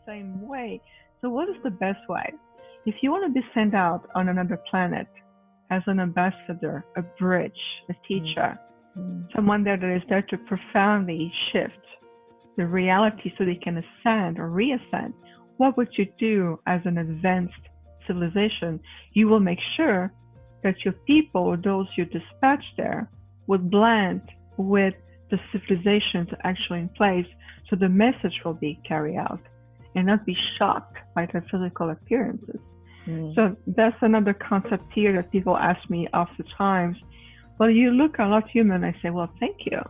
same way. So what is the best way? If you want to be sent out on another planet as an ambassador, a bridge, a teacher, someone there that is there to profoundly shift the reality so they can ascend or reascend, what would you do as an advanced civilization? You will make sure that your people or those you dispatch there would blend with the civilizations actually in place, so the message will be carried out and not be shocked by their physical appearances. So that's another concept here that people ask me oftentimes. Well, you look a lot human. I say, well, thank you.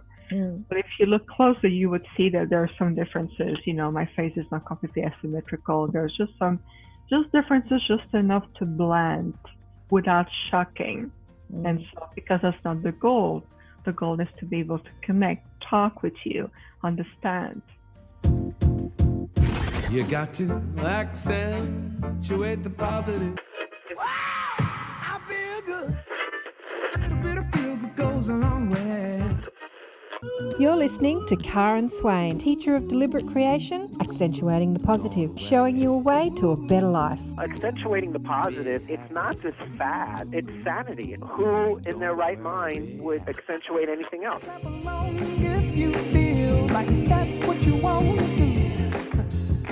But if you look closer, you would see that there are some differences. You know, my face is not completely asymmetrical. There's just differences, just enough to blend without shocking. And so, because that's not the goal is to be able to connect, talk with you, understand. You got to accentuate the positive. Wow, I feel good. A little bit of feel good goes a long way. You're listening to Karen Swain, teacher of deliberate creation, accentuating the positive, showing you a way to a better life. Accentuating the positive, it's not just fad, it's sanity. Who in their right mind would accentuate anything else? If you feel like that's what you want to do.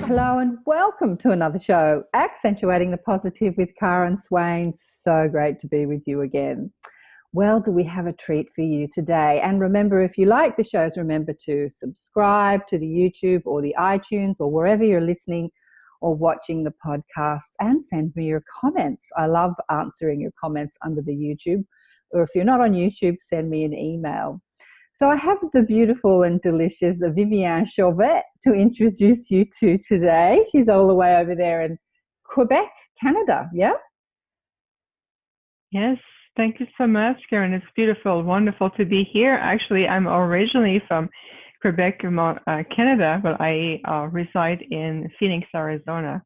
Hello and welcome to another show, Accentuating the Positive with Karen Swain. So great to be with you again. Well, do we have a treat for you today? And remember, if you like the shows, remember to subscribe to the YouTube or the iTunes or wherever you're listening or watching the podcast, and send me your comments. I love answering your comments under the YouTube. Or if you're not on YouTube, send me an email. So I have the beautiful and delicious Viviane Chauvet to introduce you to today. She's all the way over there in Quebec, Canada. Yeah? Yes. Thank you so much, Karen. It's beautiful, wonderful to be here. Actually, I'm originally from Quebec, Canada, but I reside in Phoenix, Arizona.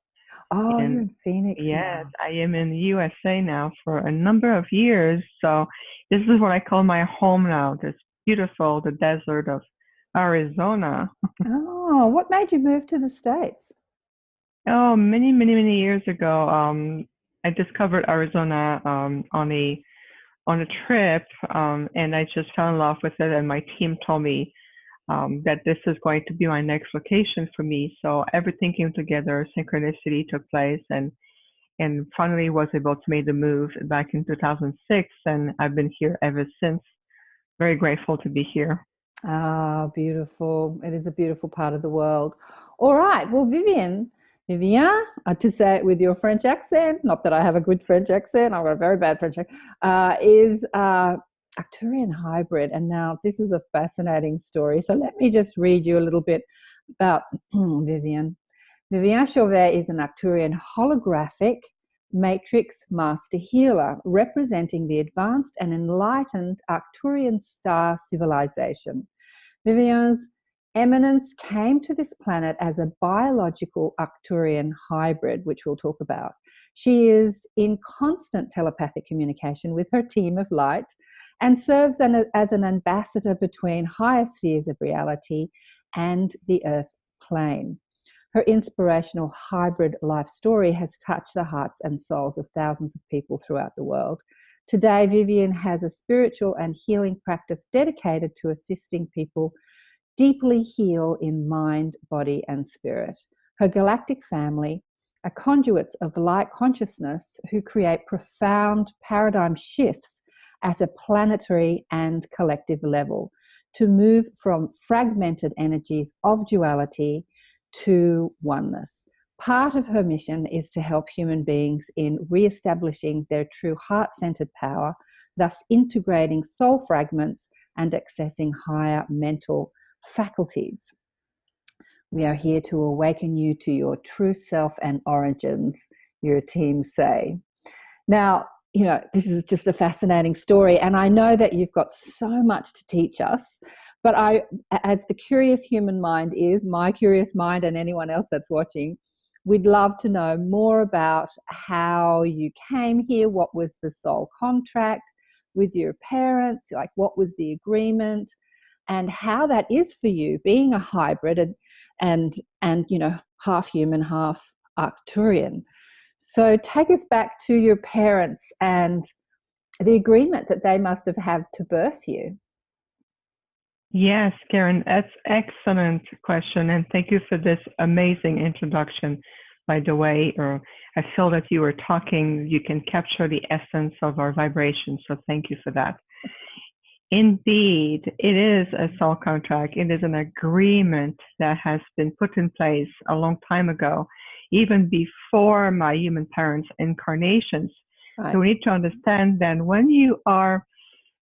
Oh, you're in Phoenix. Yes, now. I am in the USA now for a number of years. So this is what I call my home now. This beautiful, the desert of Arizona. Oh, what made you move to the States? Oh, many, many, many years ago, I discovered Arizona on a trip, and I just fell in love with it, and my team told me that this is going to be my next location for me. So everything came together, synchronicity took place, and finally was able to make the move back in 2006, and I've been here ever since. Very grateful to be here. Ah, beautiful. It is a beautiful part of the world. All right. Well, Viviane, to say it with your French accent, not that I have a good French accent, I've got a very bad French accent, is Arcturian hybrid. And now this is a fascinating story. So let me just read you a little bit about Viviane. Viviane Chauvet is an Arcturian holographic matrix master healer representing the advanced and enlightened Arcturian star civilization. Viviane's eminence came to this planet as a biological Arcturian hybrid, which we'll talk about. She is in constant telepathic communication with her team of light and serves as an ambassador between higher spheres of reality and the Earth plane. Her inspirational hybrid life story has touched the hearts and souls of thousands of people throughout the world. Today, Viviane has a spiritual and healing practice dedicated to assisting people deeply heal in mind, body, and spirit. Her galactic family are conduits of light consciousness who create profound paradigm shifts at a planetary and collective level to move from fragmented energies of duality to oneness. Part of her mission is to help human beings in re-establishing their true heart-centered power, thus integrating soul fragments and accessing higher mental faculties. We are here to awaken you to your true self and origins, your team say. Now, you know, this is just a fascinating story, and I know that you've got so much to teach us, but I, as the curious human mind is, my curious mind and anyone else that's watching, we'd love to know more about how you came here, what was the soul contract with your parents, like what was the agreement, and how that is for you being a hybrid and you know, half human, half Arcturian. So take us back to your parents and the agreement that they must have had to birth you. Yes, Karen, that's excellent question, and thank you for this amazing introduction. By the way, or I feel that you were talking, you can capture the essence of our vibration, so thank you for that. Indeed, it is a soul contract. It is an agreement that has been put in place a long time ago, even before my human parents' incarnations. Right. So we need to understand then when you are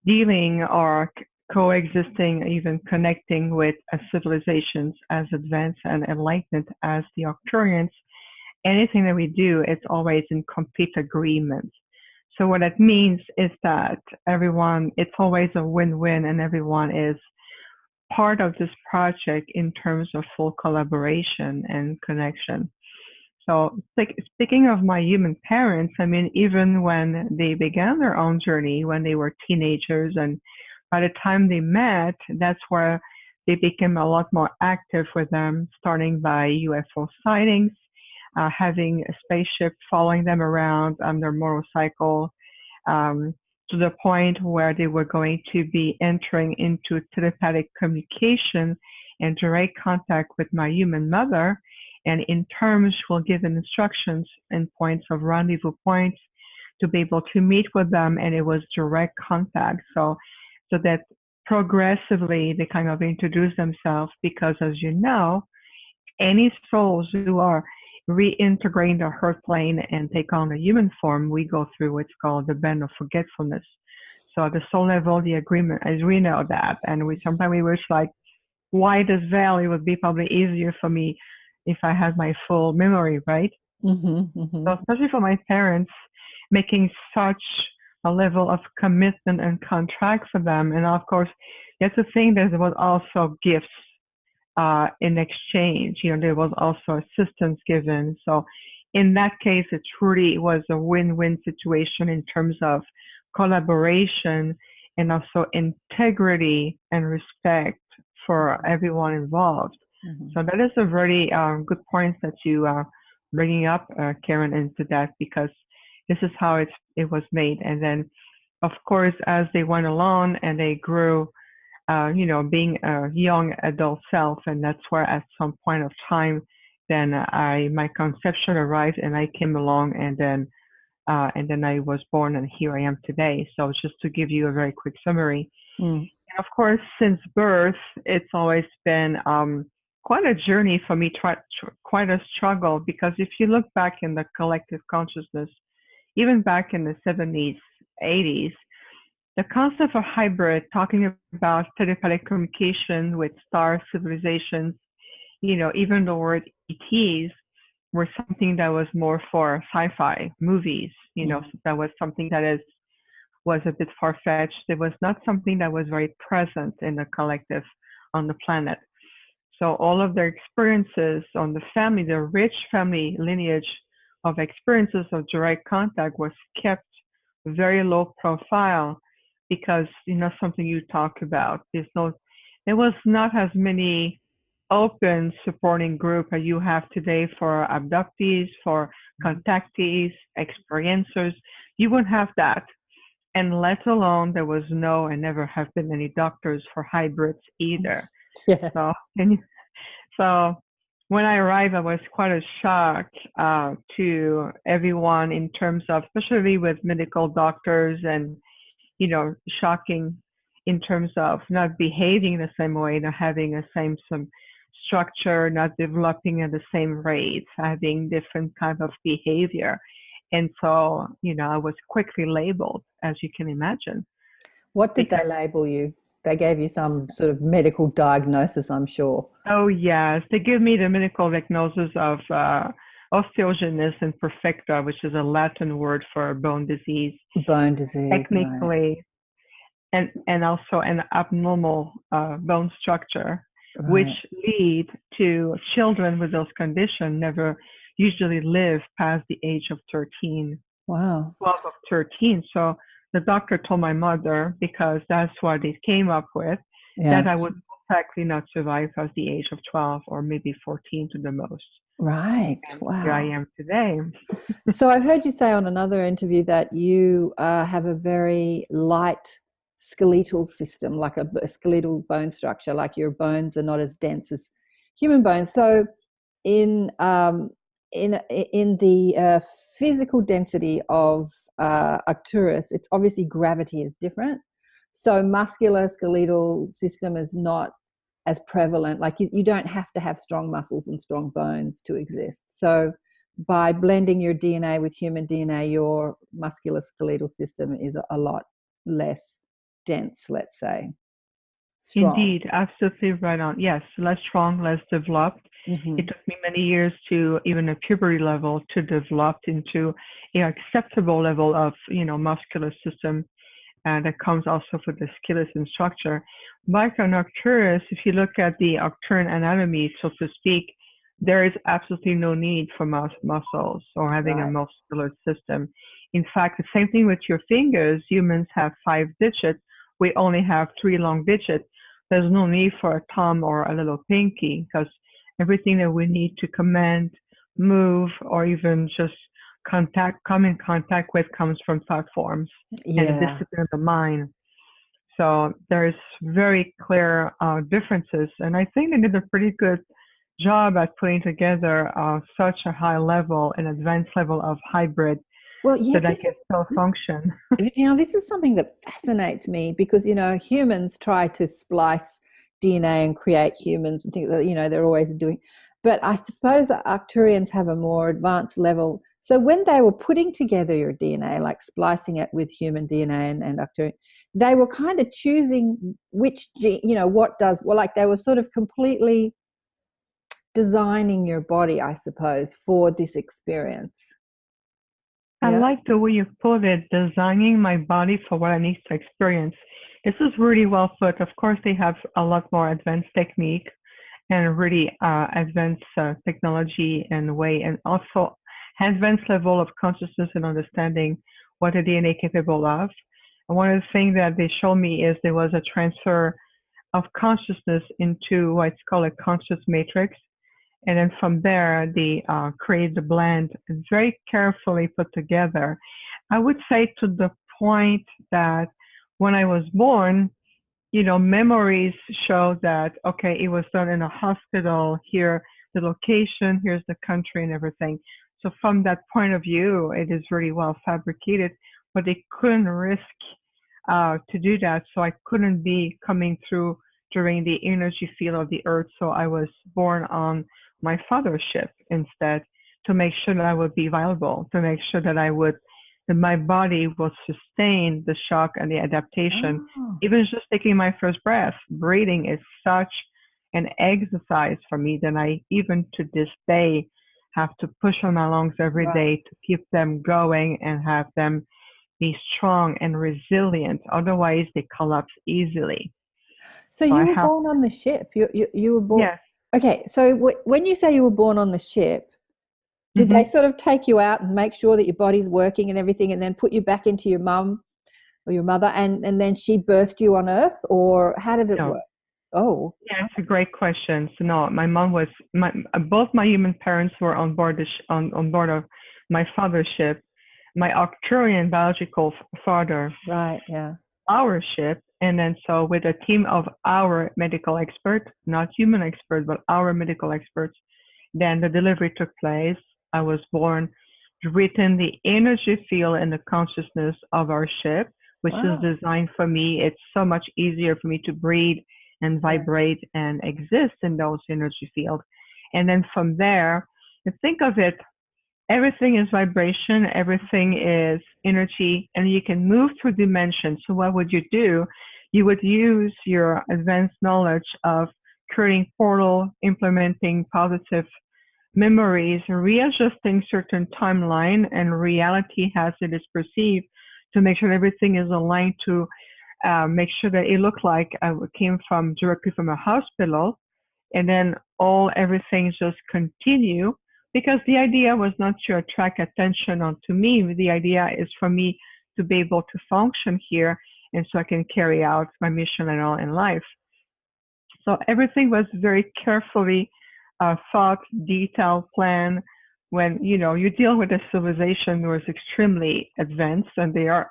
dealing or coexisting, even connecting with civilizations as advanced and enlightened as the Arcturians, anything that we do, it's always in complete agreement. So what that means is that everyone, it's always a win-win, and everyone is part of this project in terms of full collaboration and connection. So speaking of my human parents, I mean, even when they began their own journey, when they were teenagers, and by the time they met, that's where they became a lot more active with them, starting by UFO sightings, having a spaceship following them around on their motorcycle, to the point where they were going to be entering into telepathic communication and direct contact with my human mother. And in terms, will give instructions and points of rendezvous points to be able to meet with them. And it was direct contact. So that progressively they kind of introduce themselves, because as you know, any souls who are reintegrating the earth plane and take on a human form, we go through what's called the band of forgetfulness. So at the soul level, the agreement, as we know that, and we sometimes we wish like, why this veil? It would be probably easier for me if I had my full memory, right? Mm-hmm, mm-hmm. So especially for my parents, making such a level of commitment and contract for them, and of course, that's the thing. There was also gifts in exchange. You know, there was also assistance given. So in that case, it truly was a win-win situation in terms of collaboration and also integrity and respect for everyone involved. Mm-hmm. So that is a very good point that you are bringing up, Karen, into that, because this is how it was made. And then, of course, as they went along and they grew, being a young adult self, and that's where at some point of time, then my conception arrived, and I came along, and then I was born, and here I am today. So just to give you a very quick summary, and of course, since birth, it's always been quite a journey for me, quite a struggle, because if you look back in the collective consciousness, even back in the 70s, 80s, the concept of hybrid, talking about telepathic communication with star civilizations, even the word ETs were something that was more for sci-fi movies, so that was something that was a bit far-fetched. It was not something that was very present in the collective on the planet. So all of their experiences on the family, the rich family lineage of experiences of direct contact was kept very low profile, because something you talk about, there was not as many open supporting group as you have today for abductees, for contactees, experiencers. You wouldn't have that, and let alone there was no and never have been any doctors for hybrids either. Yeah. So when I arrived, I was quite a shock to everyone in terms of, especially with medical doctors, and shocking in terms of not behaving the same way, not having the same some structure, not developing at the same rate, having different kind of behavior. And so, I was quickly labeled, as you can imagine. What did they label you? They gave you some sort of medical diagnosis, I'm sure. Oh, yes. They give me the medical diagnosis of osteogenesis imperfecta, which is a Latin word for bone disease. Bone disease. Technically, right. and also an abnormal bone structure, right. which lead to children with those conditions never usually live past the age of 13. Wow. 12 of 13. So the doctor told my mother, because that's what they came up with, that I would practically not survive past the age of 12 or maybe 14 to the most. Right. And here I Wow. am today. So I've heard you say on another interview that you have a very light skeletal system, like a skeletal bone structure, like your bones are not as dense as human bones. So in the physical density of Arcturus, it's obviously gravity is different. So muscular skeletal system is not as prevalent. Like you don't have to have strong muscles and strong bones to exist. So by blending your DNA with human DNA, your musculoskeletal system is a lot less dense, let's say. Strong. Indeed, absolutely right on. Yes, less strong, less developed. Mm-hmm. It took me many years to even a puberty level to develop into an acceptable level of, muscular system that comes also with the skeleton structure. Like on Arcturus, if you look at the Arcturian anatomy, so to speak, there is absolutely no need for muscles or having a Right. muscular system. In fact, the same thing with your fingers. Humans have 5 digits. We only have 3 long digits. There's no need for a thumb or a little pinky because everything that we need to command, move, or even just come in contact with comes from thought forms and the Yeah. discipline of the mind. So there's very clear differences, and I think they did a pretty good job at putting together such a high level and advanced level of hybrid Well, yeah, that I can still function. this is something that fascinates me because, humans try to splice DNA and create humans and think that, they're always doing. But I suppose Arcturians have a more advanced level. So when they were putting together your DNA, like splicing it with human DNA and Arcturian, they were kind of choosing which gene, what does, well, like they were sort of completely designing your body, I suppose, for this experience. I Yeah. like the way you put it, designing my body for what I need to experience. This is really well put. Of course, they have a lot more advanced technique and really advanced technology and way, and also advanced level of consciousness and understanding what the DNA is capable of. And one of the things that they showed me is there was a transfer of consciousness into what's called a conscious matrix. And then from there, they create the blend very carefully put together. I would say to the point that when I was born, memories show that, okay, it was done in a hospital, here, the location, here's the country and everything. So from that point of view, it is really well fabricated, but they couldn't risk to do that. So I couldn't be coming through during the energy field of the earth. So I was born on my father's ship instead to make sure that I would be viable, to make sure that that my body will sustain the shock and the adaptation. Oh, Even just taking my first breath, breathing is such an exercise for me that I, even to this day, have to push on my lungs every right. day to keep them going and have them be strong and resilient. Otherwise, they collapse easily. So So I you were have, born on the ship. You were born. yes. Okay. So when you say you were born on the ship, did they Hmm. sort of take you out and make sure that your body's working and everything, and then put you back into your mum or your mother, and then she birthed you on Earth, or how did it No. work? Oh, Yeah, it's a great question. So no, my mom was both my human parents were on board on board of my father's ship. My Arcturian biological father, right. Yeah. our ship, and then so with a team of our medical experts, not human experts, but our medical experts, then the delivery took place. I was born within the energy field and the consciousness of our ship, which is Wow. designed for me. It's so much easier for me to breathe and Yeah. vibrate and exist in those energy fields. And then from there, you think of it, everything is vibration, everything is energy, and you can move through dimensions. So what would you do? You would use your advanced knowledge of creating portal, implementing positive memories, readjusting certain timeline and reality as it is perceived to make sure everything is aligned to make sure that it looked like I came from directly from a hospital, and then everything just continue because the idea was not to attract attention onto me. The idea is for me to be able to function here and so I can carry out my mission and all in life. So everything was very carefully thought, detailed plan. When, you deal with a civilization who is extremely advanced, and they are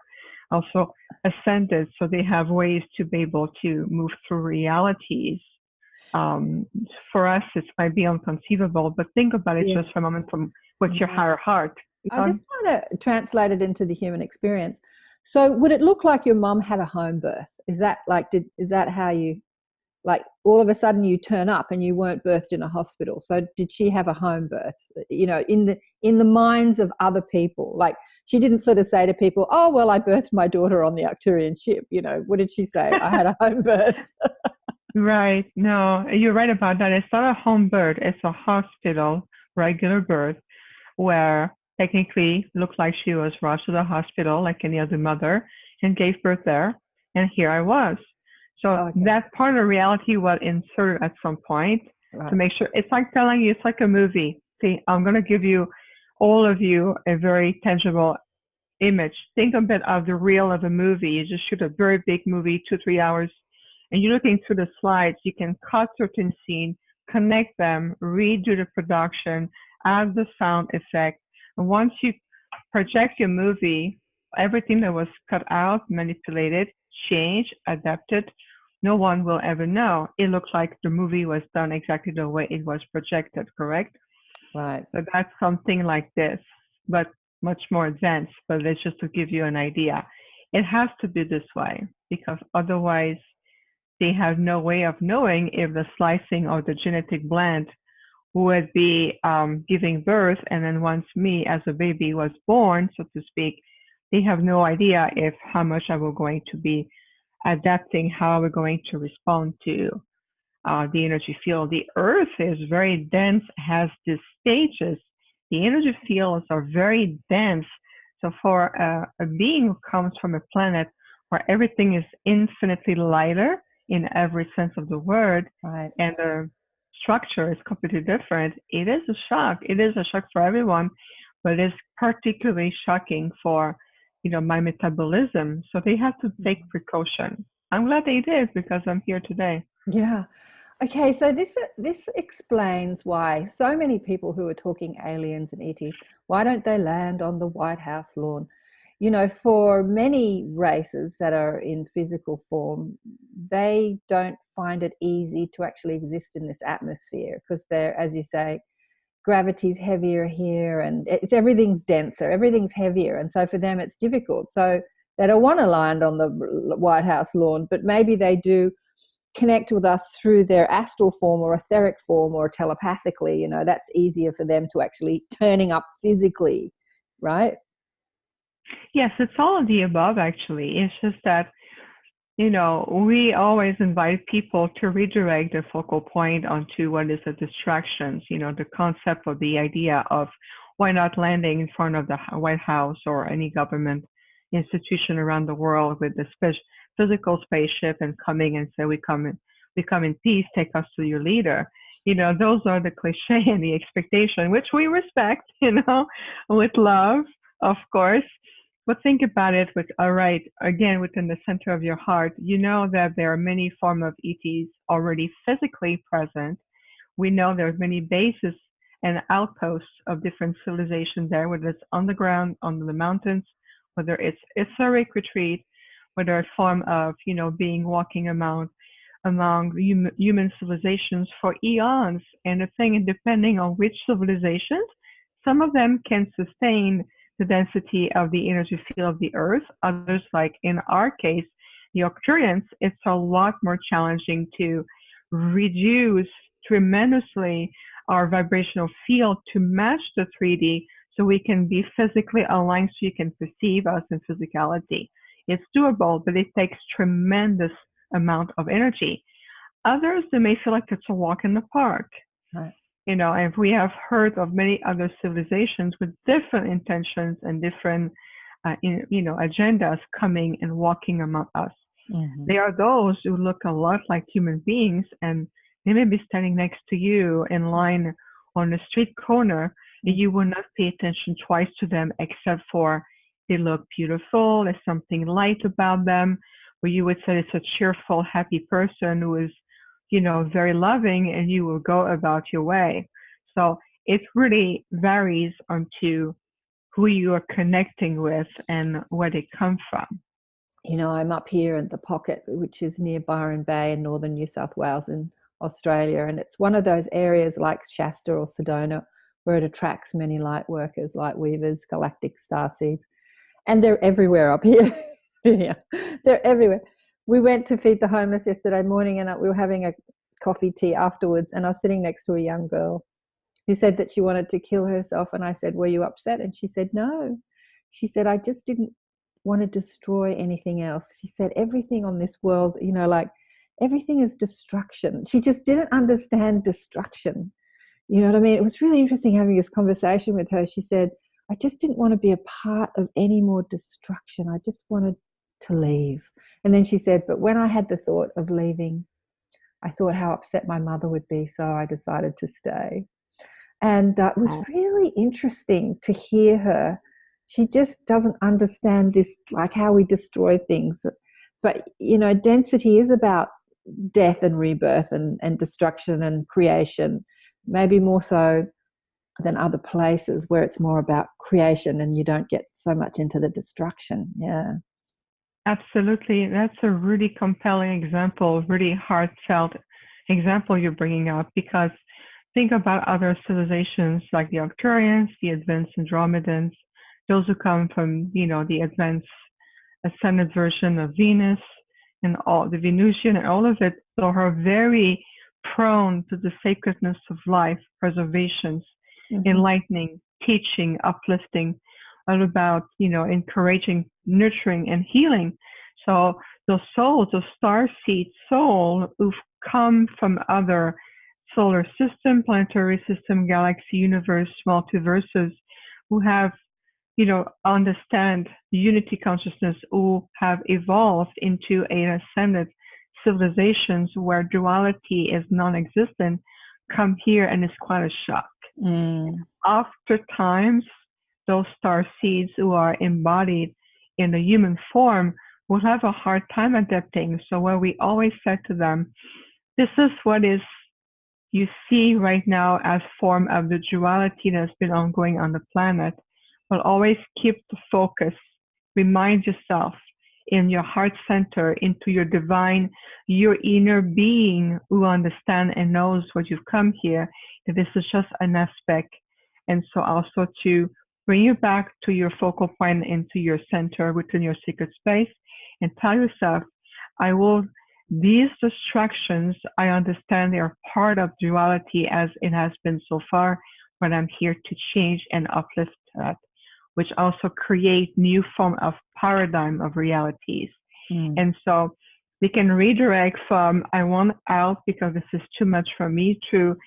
also ascended, so they have ways to be able to move through realities. For us, it might be inconceivable, but think about it just for a moment from what's your higher heart. I just want to translate it into the human experience. So would it look like your mum had a home birth? Is that how you, like, all of a sudden you turn up and you weren't birthed in a hospital? So did she have a home birth, in the minds of other people? Like, she didn't sort of say to people, oh, well, I birthed my daughter on the Arcturian ship. What did she say? I had a home birth. Right. No, you're right about that. It's not a home birth. It's a hospital, regular birth, where technically looked like she was rushed to the hospital like any other mother and gave birth there. And here I was. So that part of reality was inserted at some point to make sure. It's like telling you, it's like a movie. See, I'm going to give you, all of you, a very tangible image. Think a bit of the reel of a movie. You just shoot a very big movie, 2-3 hours, and you're looking through the slides. You can cut certain scenes, connect them, redo the production, add the sound effect. And once you project your movie, everything that was cut out, manipulated, changed, adapted, no one will ever know. It looks like the movie was done exactly the way it was projected, correct? Right. So that's something like this, but much more advanced. But it's just to give you an idea. It has to be this way, because otherwise they have no way of knowing if the slicing of the genetic blend would be giving birth. And then once me as a baby was born, so to speak, they have no idea if how much I was going to be adapting, how we're going to respond to the energy field. The earth is very dense, has these stages. The energy fields are very dense. So for a being who comes from a planet where everything is infinitely lighter in every sense of the word, right, and the structure is completely different, it is a shock. It is a shock for everyone, but it's particularly shocking for my metabolism. So they have to take precaution. I'm glad they did, because I'm here today. Yeah. Okay, so this explains why so many people who are talking aliens and ETs, why don't they land on the White House lawn? For many races that are in physical form, they don't find it easy to actually exist in this atmosphere, because they're, as you say, gravity's heavier here, and everything's denser, everything's heavier, and so for them it's difficult. So they don't want to land on the White House lawn, but maybe they do connect with us through their astral form or etheric form or telepathically. That's easier for them to actually turning up physically, right? Yes, it's all of the above, actually. It's just that, we always invite people to redirect their focal point onto what is the distractions, the concept or the idea of why not landing in front of the White House or any government institution around the world with the physical spaceship and coming and say, we come in peace, take us to your leader. Those are the cliche and the expectation, which we respect, with love, of course. But think about it with, all right, again, within the center of your heart, that there are many forms of ETs already physically present. We know there's many bases and outposts of different civilizations there, whether it's on the ground, on the mountains, whether it's etheric retreat, whether a form of, being walking among human civilizations for eons. And the thing, depending on which civilizations, some of them can sustain the density of the energy field of the earth. Others, like in our case, the Arcturians, it's a lot more challenging to reduce tremendously our vibrational field to match the 3D, so we can be physically aligned, so you can perceive us in physicality. It's doable, but it takes tremendous amount of energy. Others, they may feel like it's a walk in the park. Right. And we have heard of many other civilizations with different intentions and different, agendas coming and walking among us. Mm-hmm. There are those who look a lot like human beings, and they may be standing next to you in line on a street corner, and you will not pay attention twice to them, except for they look beautiful, there's something light about them, where you would say it's a cheerful, happy person who is very loving, and you will go about your way. So it really varies onto who you are connecting with and where they come from. I'm up here in the pocket, which is near Byron Bay in northern New South Wales in Australia. And it's one of those areas like Shasta or Sedona where it attracts many light workers, light weavers, galactic starseeds. And they're everywhere up here. Yeah, they're everywhere. We went to feed the homeless yesterday morning, and we were having a coffee tea afterwards, and I was sitting next to a young girl who said that she wanted to kill herself. And I said, were you upset? And she said, no. She said, I just didn't want to destroy anything else. She said, everything on this world, like everything is destruction. She just didn't understand destruction. You know what I mean? It was really interesting having this conversation with her. She said, I just didn't want to be a part of any more destruction. I just wanted to leave. And then she said, but when I had the thought of leaving, I thought how upset my mother would be, so I decided to stay. And it was really interesting to hear her. She just doesn't understand this, like how we destroy things. But, density is about death and rebirth and destruction and creation, maybe more so than other places where it's more about creation and you don't get so much into the destruction. Yeah. Absolutely. That's a really compelling example, really heartfelt example you're bringing up, because think about other civilizations like the Arcturians, the advanced Andromedans, those who come from, the advanced ascended version of Venus and all the Venusian and all of it, so are very prone to the sacredness of life, preservations, enlightening, teaching, uplifting, all about, encouraging, nurturing, and healing. So those souls, those starseed souls who've come from other solar system, planetary system, galaxy, universe, multiverses, who have, understand unity consciousness, who have evolved into an ascended civilizations where duality is non-existent, come here, and it's quite a shock. After times, those star seeds who are embodied in the human form will have a hard time adapting. So where we always said to them, this is what is you see right now as form of the duality that's been ongoing on the planet, but always keep the focus. Remind yourself in your heart center, into your divine, your inner being who understands and knows what you've come here, that this is just an aspect. And so also to bring you back to your focal point, into your center within your secret space, and tell yourself, these distractions, I understand they are part of duality as it has been so far, but I'm here to change and uplift that, which also create new form of paradigm of realities. And so we can redirect from, I want out because this is too much for me, to,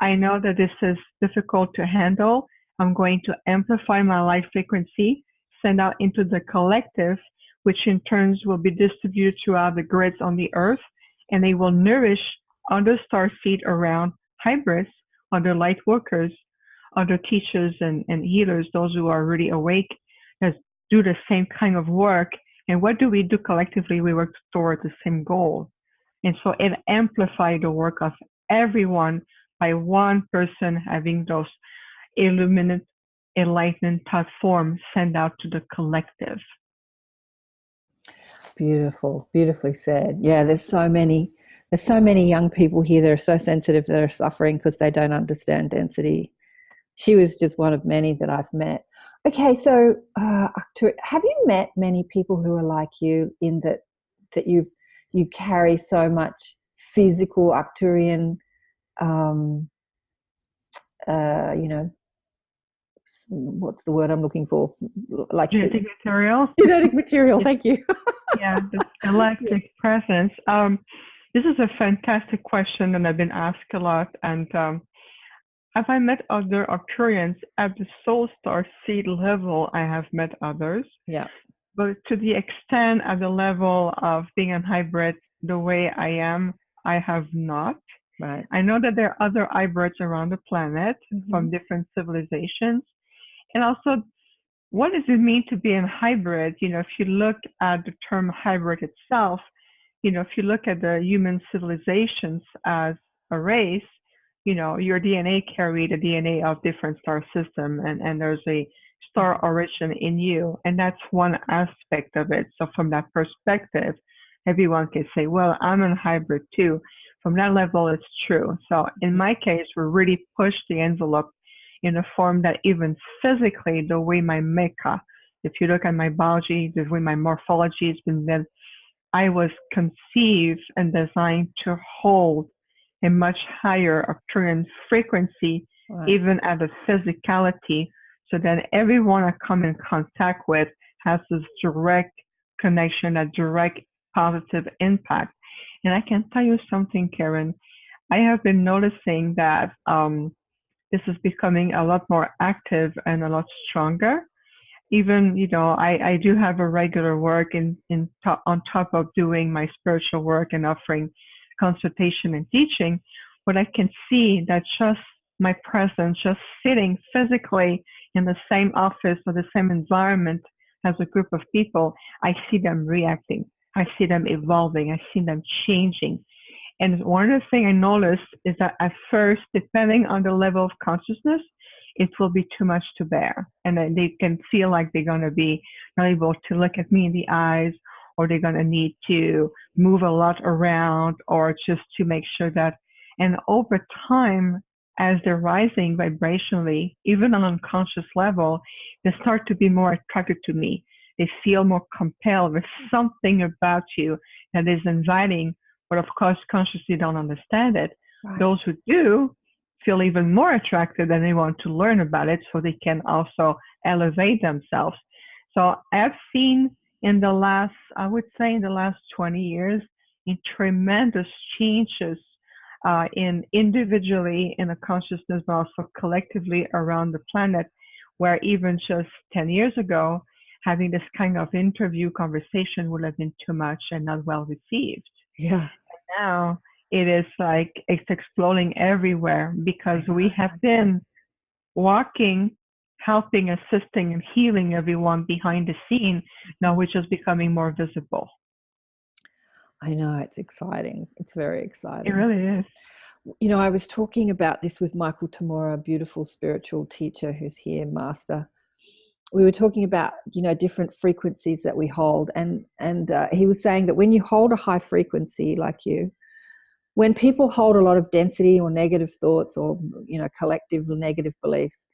I know that this is difficult to handle. I'm going to amplify my light frequency, send out into the collective, which in turns will be distributed throughout the grids on the earth, and they will nourish other starseed around hybrids, other light workers, other teachers and healers, those who are really awake, that do the same kind of work. And what do we do collectively? We work toward the same goal. And so it amplifies the work of everyone by one person having those illuminate, enlightened thought forms sent out to the collective. Beautiful, beautifully said. Yeah, there's so many young people here that are so sensitive, that are suffering because they don't understand density. She was just one of many that I've met. Okay, so have you met many people who are like you, in that you carry so much physical Arcturian, what's the word I'm looking for? Like genetic material. Genetic material. Thank you. Yeah, the galactic presence. This is a fantastic question, and I've been asked a lot. And have I met other Arcturians at the soul star seed level? I have met others. Yeah. But to the extent at the level of being a hybrid, the way I am, I have not. Right. I know that there are other hybrids around the planet from different civilizations. And also, what does it mean to be a hybrid? If you look at the term hybrid itself, if you look at the human civilizations as a race, your DNA carried a DNA of different star system, and there's a star origin in you, and that's one aspect of it. So from that perspective, everyone can say, well, I'm a hybrid too. From that level, it's true. So in my case, we really pushed the envelope in a form that even physically, the way my makeup, if you look at my biology, the way my morphology has been then, I was conceived and designed to hold a much higher Arcturian frequency, Right. even at a physicality, so that everyone I come in contact with has this direct connection, a direct positive impact. And I can tell you something, Karen. I have been noticing that this is becoming a lot more active and a lot stronger. Even, I do have a regular work on top of doing my spiritual work and offering consultation and teaching, but I can see that just my presence, just sitting physically in the same office or the same environment as a group of people, I see them reacting. I see them evolving. I see them changing. And one of the things I noticed is that at first, depending on the level of consciousness, it will be too much to bear. And then they can feel like they're going to be not able to look at me in the eyes, or they're going to need to move a lot around, or just to make sure that, and over time, as they're rising vibrationally, even on an unconscious level, they start to be more attracted to me. They feel more compelled. There's something about you that is inviting, but of course, consciously don't understand it. Right. Those who do feel even more attracted and they want to learn about it so they can also elevate themselves. So I've seen in the last 20 years, in tremendous changes in individually in a consciousness, but also collectively around the planet, where even just 10 years ago, having this kind of interview conversation would have been too much and not well received. Yeah. Now it is like it's exploding everywhere because we have been walking, helping, assisting, and healing everyone behind the scene. Now we're just becoming more visible. I know, it's exciting. It's very exciting. It really is. I was talking about this with Michael Tamura, a beautiful spiritual teacher who's here, master. We were talking about, different frequencies that we hold. And he was saying that when you hold a high frequency like you, when people hold a lot of density or negative thoughts or, collective negative beliefs,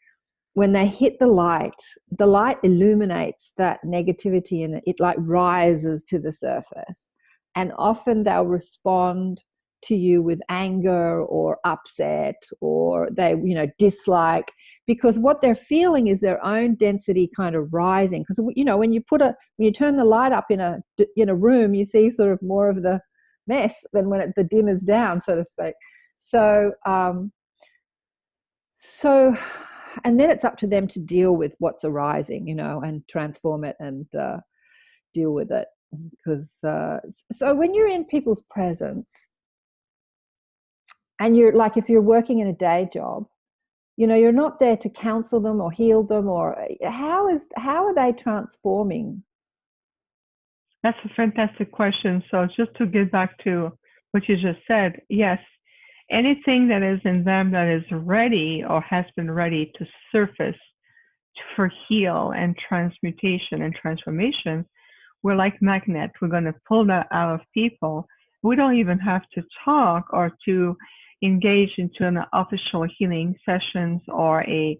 when they hit the light illuminates that negativity and it like rises to the surface. And often they'll respond to you with anger or upset, or they, dislike, because what they're feeling is their own density kind of rising. Because, when you turn the light up in a room, you see sort of more of the mess than when the dim is down, so to speak. So, and then it's up to them to deal with what's arising, and transform it and deal with it. Because so when you're in people's presence, and you're like, if you're working in a day job, you're not there to counsel them or heal them, or how are they transforming? That's a fantastic question. So just to get back to what you just said, yes, anything that is in them that is ready or has been ready to surface for heal and transmutation and transformation, we're like magnets. We're going to pull that out of people. We don't even have to talk or to engage into an official healing sessions or a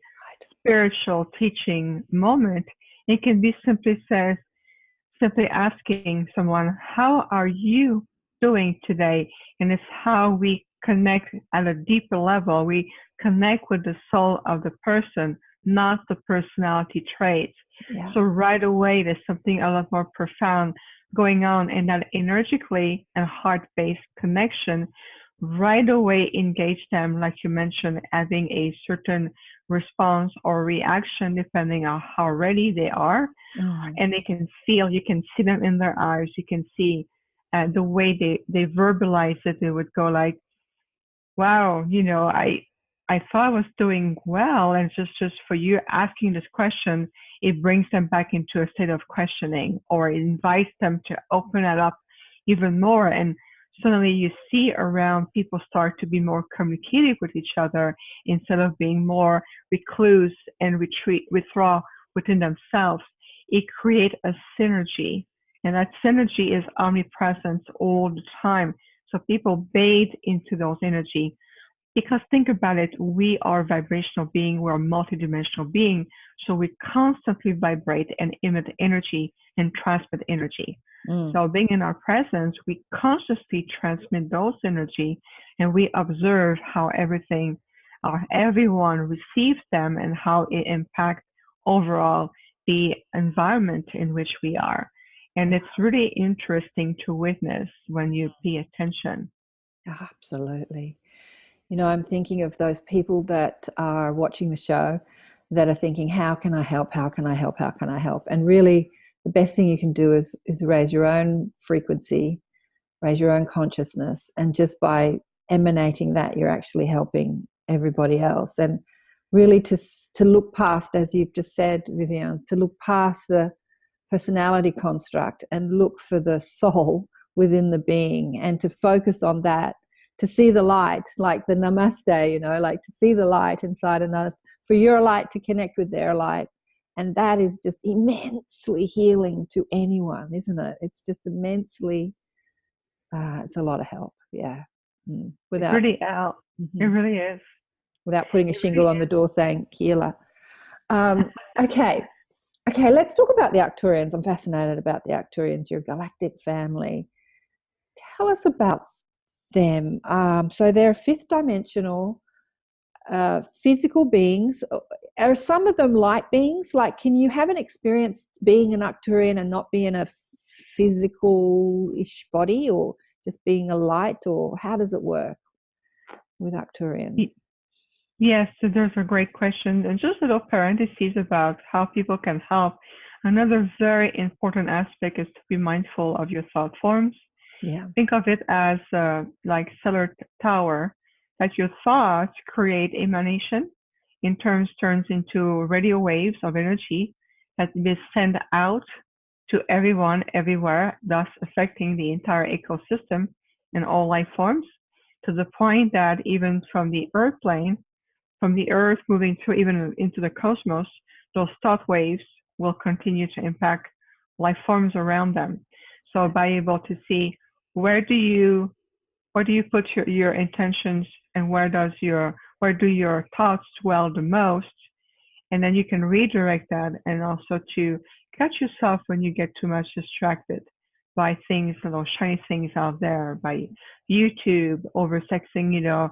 spiritual teaching moment. It can be simply asking someone, how are you doing today? And it's how we connect at a deeper level. We connect with the soul of the person, not the personality traits. Yeah. So right away, there's something a lot more profound going on, and that energetically and heart-based connection right away engage them, like you mentioned, having a certain response or reaction depending on how ready they are. And they can feel, you can see them in their eyes, you can see the way they verbalize it. They would go like, wow, I thought I was doing well, and just for you asking this question, it brings them back into a state of questioning, or it invites them to open it up even more. And suddenly you see around people start to be more communicative with each other instead of being more recluse and withdraw within themselves. It creates a synergy, and that synergy is omnipresent all the time. So people bathe into those energy. Because think about it, we are vibrational being, we're a multidimensional being, so we constantly vibrate and emit energy and transmit energy. So being in our presence, we consciously transmit those energy, and we observe how everything or everyone receives them and how it impacts overall the environment in which we are. And it's really interesting to witness when you pay attention. Absolutely. You know, I'm thinking of those people that are watching the show that are thinking, how can I help? How can I help? How can I help? And really, the best thing you can do is raise your own frequency, raise your own consciousness. And just by emanating that, you're actually helping everybody else. And really to look past, as you've just said, Viviane, to look past the personality construct and look for the soul within the being, and to focus on that, to see the light, like the namaste, you know, like to see the light inside another, for your light to connect with their light. And that is just immensely healing to anyone, isn't it? It's just immensely, it's a lot of help. Yeah. Without, it really out. It really is. Without putting a shingle on the door saying healer. Okay, let's talk about the Arcturians. I'm fascinated about the Arcturians, your galactic family. Tell us about them. So they're fifth dimensional physical beings. Are some of them light beings? Like, can you have an experience being an Arcturian and not be in a physical-ish body, or just being a light, or how does it work with Arcturians? Yes, so there's a great question. And just a little parentheses about how people can help. Another very important aspect is to be mindful of your thought forms. Yeah. Think of it as like cellular tower, that your thoughts create emanation, in turns into radio waves of energy that is sent out to everyone, everywhere, thus affecting the entire ecosystem and all life forms, to the point that even from the earth plane, from the earth moving through even into the cosmos, those thought waves will continue to impact life forms around them. So by able to see where do you put your intentions, and where do your thoughts dwell the most, and then you can redirect that, and also to catch yourself when you get too much distracted by things, those shiny things out there, by YouTube, oversexing,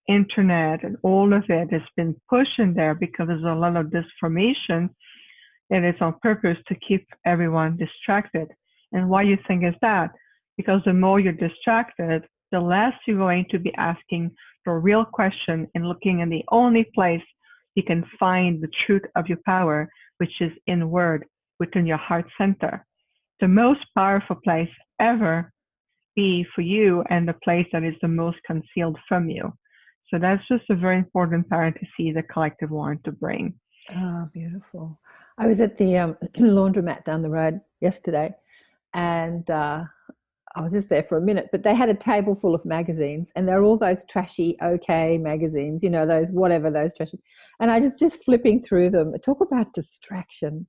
internet, and all of it has been pushed in there because there's a lot of disinformation, and it's on purpose to keep everyone distracted. And why you think is that? Because the more you're distracted, the less you're going to be asking the real question and looking in the only place you can find the truth of your power, which is inward, within your heart center. The most powerful place ever be for you, and the place that is the most concealed from you. So that's just a very important parenthesis the collective wanted to bring. Oh, beautiful. I was at the laundromat down the road yesterday, and I was just there for a minute, but they had a table full of magazines, and they're all those trashy OK magazines, those whatever, those trashy. And I just flipping through them. Talk about distraction.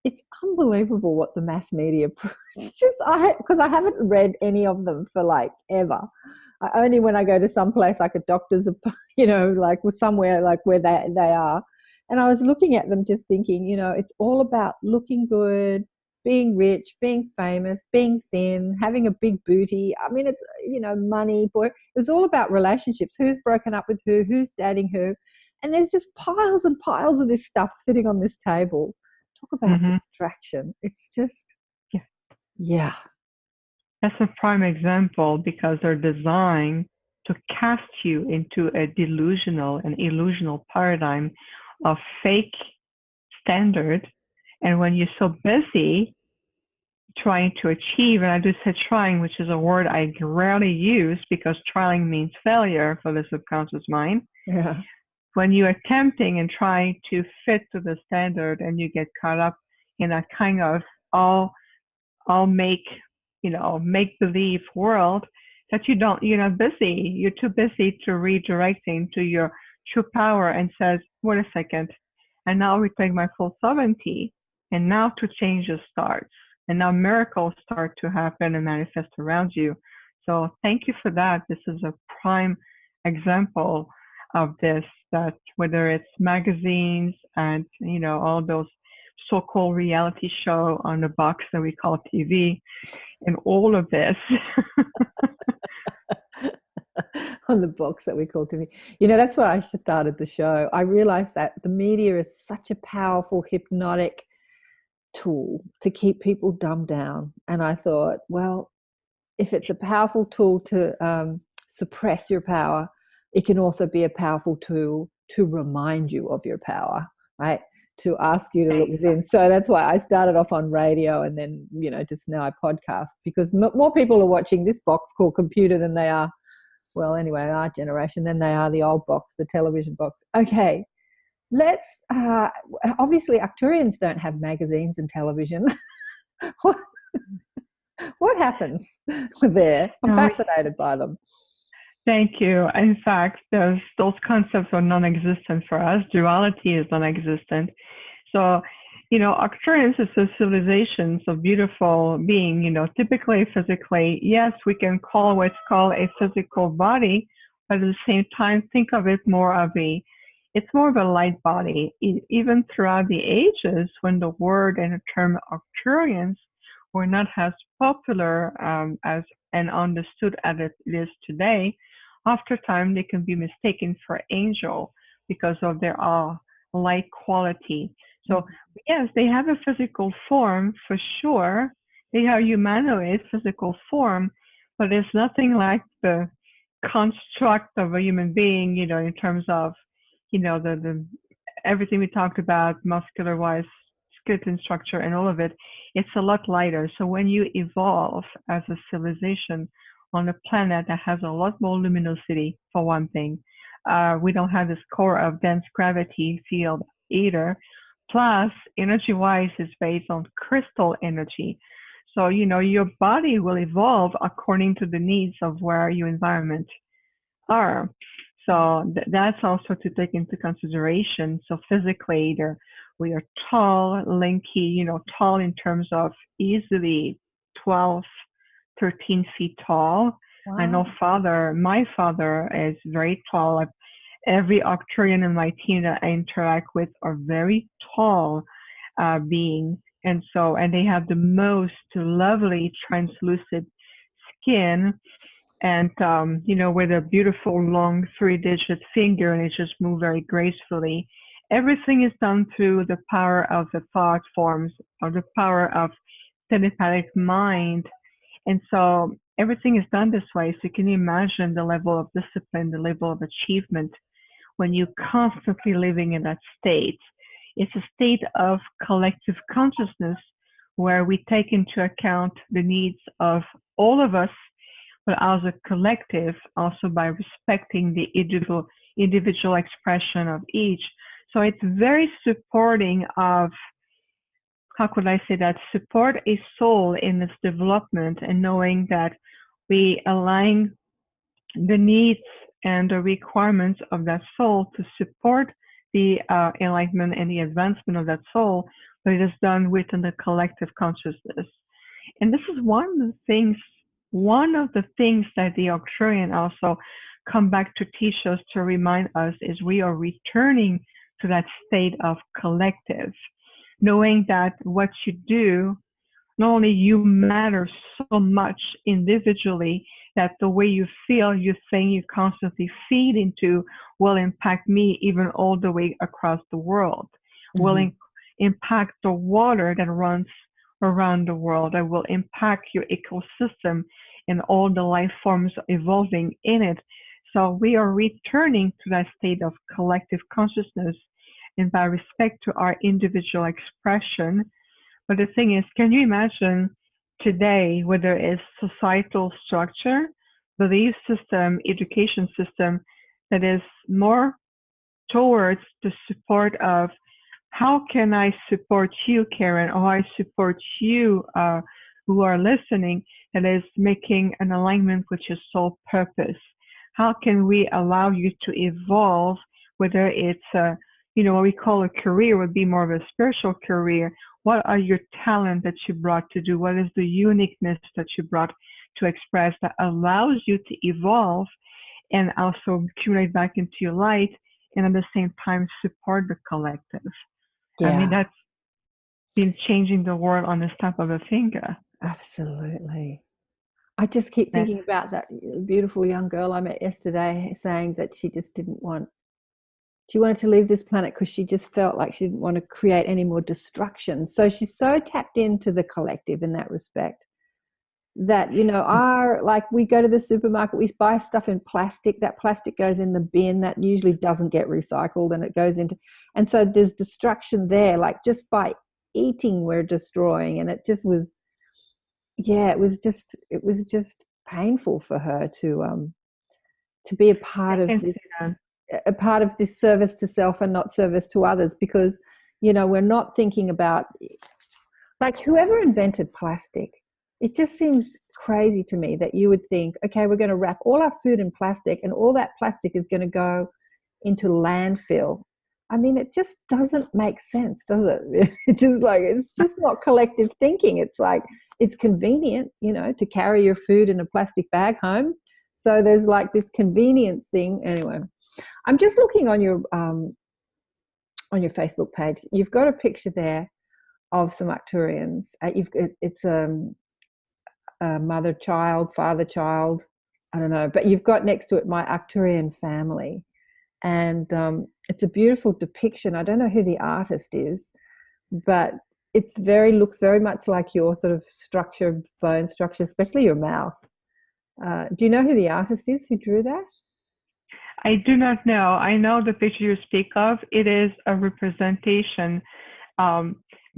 It's unbelievable what the mass media, it's just, because I haven't read any of them for like ever. Only when I go to some place like a doctor's, like with somewhere like where they are. And I was looking at them just thinking, it's all about looking good, being rich, being famous, being thin, having a big booty. I mean, it's, money, boy. It was all about relationships. Who's broken up with who? Who's dating who? And there's just piles and piles of this stuff sitting on this table. Talk about distraction. It's just, yeah. That's a prime example, because they're designed to cast you into a delusional and illusional paradigm of fake standard. And when you're so busy trying to achieve, and I do say trying, which is a word I rarely use because trying means failure for the subconscious mind. Yeah. When you're attempting and trying to fit to the standard, and you get caught up in a kind of all make, make-believe world that you're not busy. You're too busy to redirecting to your true power and says, wait a second, and now we take my full sovereignty, and now to changes starts, and now miracles start to happen and manifest around you. So thank you for that. This is a prime example of this, that whether it's magazines and all those so-called reality show on the box that we call TV, and all of this. On the box that we call TV. That's why I started the show. I realized that the media is such a powerful hypnotic tool to keep people dumbed down. And I thought, well, if it's a powerful tool to suppress your power, it can also be a powerful tool to remind you of your power, right? To ask you to look within. So that's why I started off on radio, and then, just now I podcast, because more people are watching this box called computer than they are, well, anyway, our generation, than they are the old box, the television box. Okay, let's, obviously Arcturians don't have magazines and television. What happens there? I'm fascinated by them. Thank you. In fact, those concepts are non-existent for us. Duality is non-existent. So, Arcturians is a civilization, so beautiful being, typically physically, yes, we can call what's called a physical body, but at the same time, think of it it's more of a light body. Even throughout the ages, when the word and the term Arcturians were not as popular as and understood as it is today, after time they can be mistaken for angel because of their light quality. So yes, they have a physical form for sure. They are humanoid physical form, but it's nothing like the construct of a human being, in terms of, the everything we talked about, muscular wise, skeleton structure and all of it. It's a lot lighter. So when you evolve as a civilization on a planet that has a lot more luminosity, for one thing, we don't have this core of dense gravity field either. Plus, energy-wise, is based on crystal energy. So, your body will evolve according to the needs of where your environment are. So that's also to take into consideration. So physically, we are tall, lanky, tall in terms of easily 12, 13 feet tall. Wow. I know my father is very tall. Every Arcturian in my team that I interact with are very tall beings. And they have the most lovely translucent skin, and, with a beautiful long 3-digit finger, and it just moves very gracefully. Everything is done through the power of the thought forms, or the power of telepathic mind. And so everything is done this way. So you can imagine the level of discipline, the level of achievement when you're constantly living in that state. It's a state of collective consciousness where we take into account the needs of all of us, but as a collective, also by respecting the individual expression of each. So it's very supporting of, how could I say that, support a soul in its development, and knowing that we align the needs and the requirements of that soul to support the enlightenment and the advancement of that soul, but it is done within the collective consciousness. And this is one of the things that the Arcturian also come back to teach us, to remind us, is we are returning to that state of collective, knowing that what you do, not only you matter so much individually, that the way you feel, you think, you constantly feed into will impact me even all the way across the world, will impact the water that runs around the world, that will impact your ecosystem and all the life forms evolving in it. So we are returning to that state of collective consciousness, and by respect to our individual expression. But the thing is, can you imagine today, whether it's societal structure, belief system, education system, that is more towards the support of how can I support you, Karen, or I support you who are listening, that is making an alignment with your soul purpose? How can we allow you to evolve, whether it's what we call a career would be more of a spiritual career. What are your talents that you brought to do? What is the uniqueness that you brought to express that allows you to evolve and also accumulate back into your light, and at the same time support the collective? Yeah. I mean, that's been changing the world on the snap of a finger. Absolutely. I just keep thinking about that beautiful young girl I met yesterday saying that she just she wanted to leave this planet because she just felt like she didn't want to create any more destruction. So she's so tapped into the collective in that respect that, like we go to the supermarket, we buy stuff in plastic, that plastic goes in the bin, that usually doesn't get recycled, and it goes into, and so there's destruction there, like just by eating we're destroying. And it just was, it was just painful for her to be a part of this service to self and not service to others, because we're not thinking about, like, whoever invented plastic. It just seems crazy to me that you would think, okay, we're going to wrap all our food in plastic and all that plastic is going to go into landfill. I mean, it just doesn't make sense, does it? It's just not collective thinking. It's like, it's convenient, to carry your food in a plastic bag home. So there's like this convenience thing. Anyway, I'm just looking on your Facebook page. You've got a picture there of some Arcturians. It's mother child, father child, I don't know, but you've got next to it my Arcturian family, and it's a beautiful depiction. I don't know who the artist is, but looks very much like your sort of bone structure, especially your mouth. Do you know who the artist is who drew that? I do not know. I know the picture you speak of. It is a representation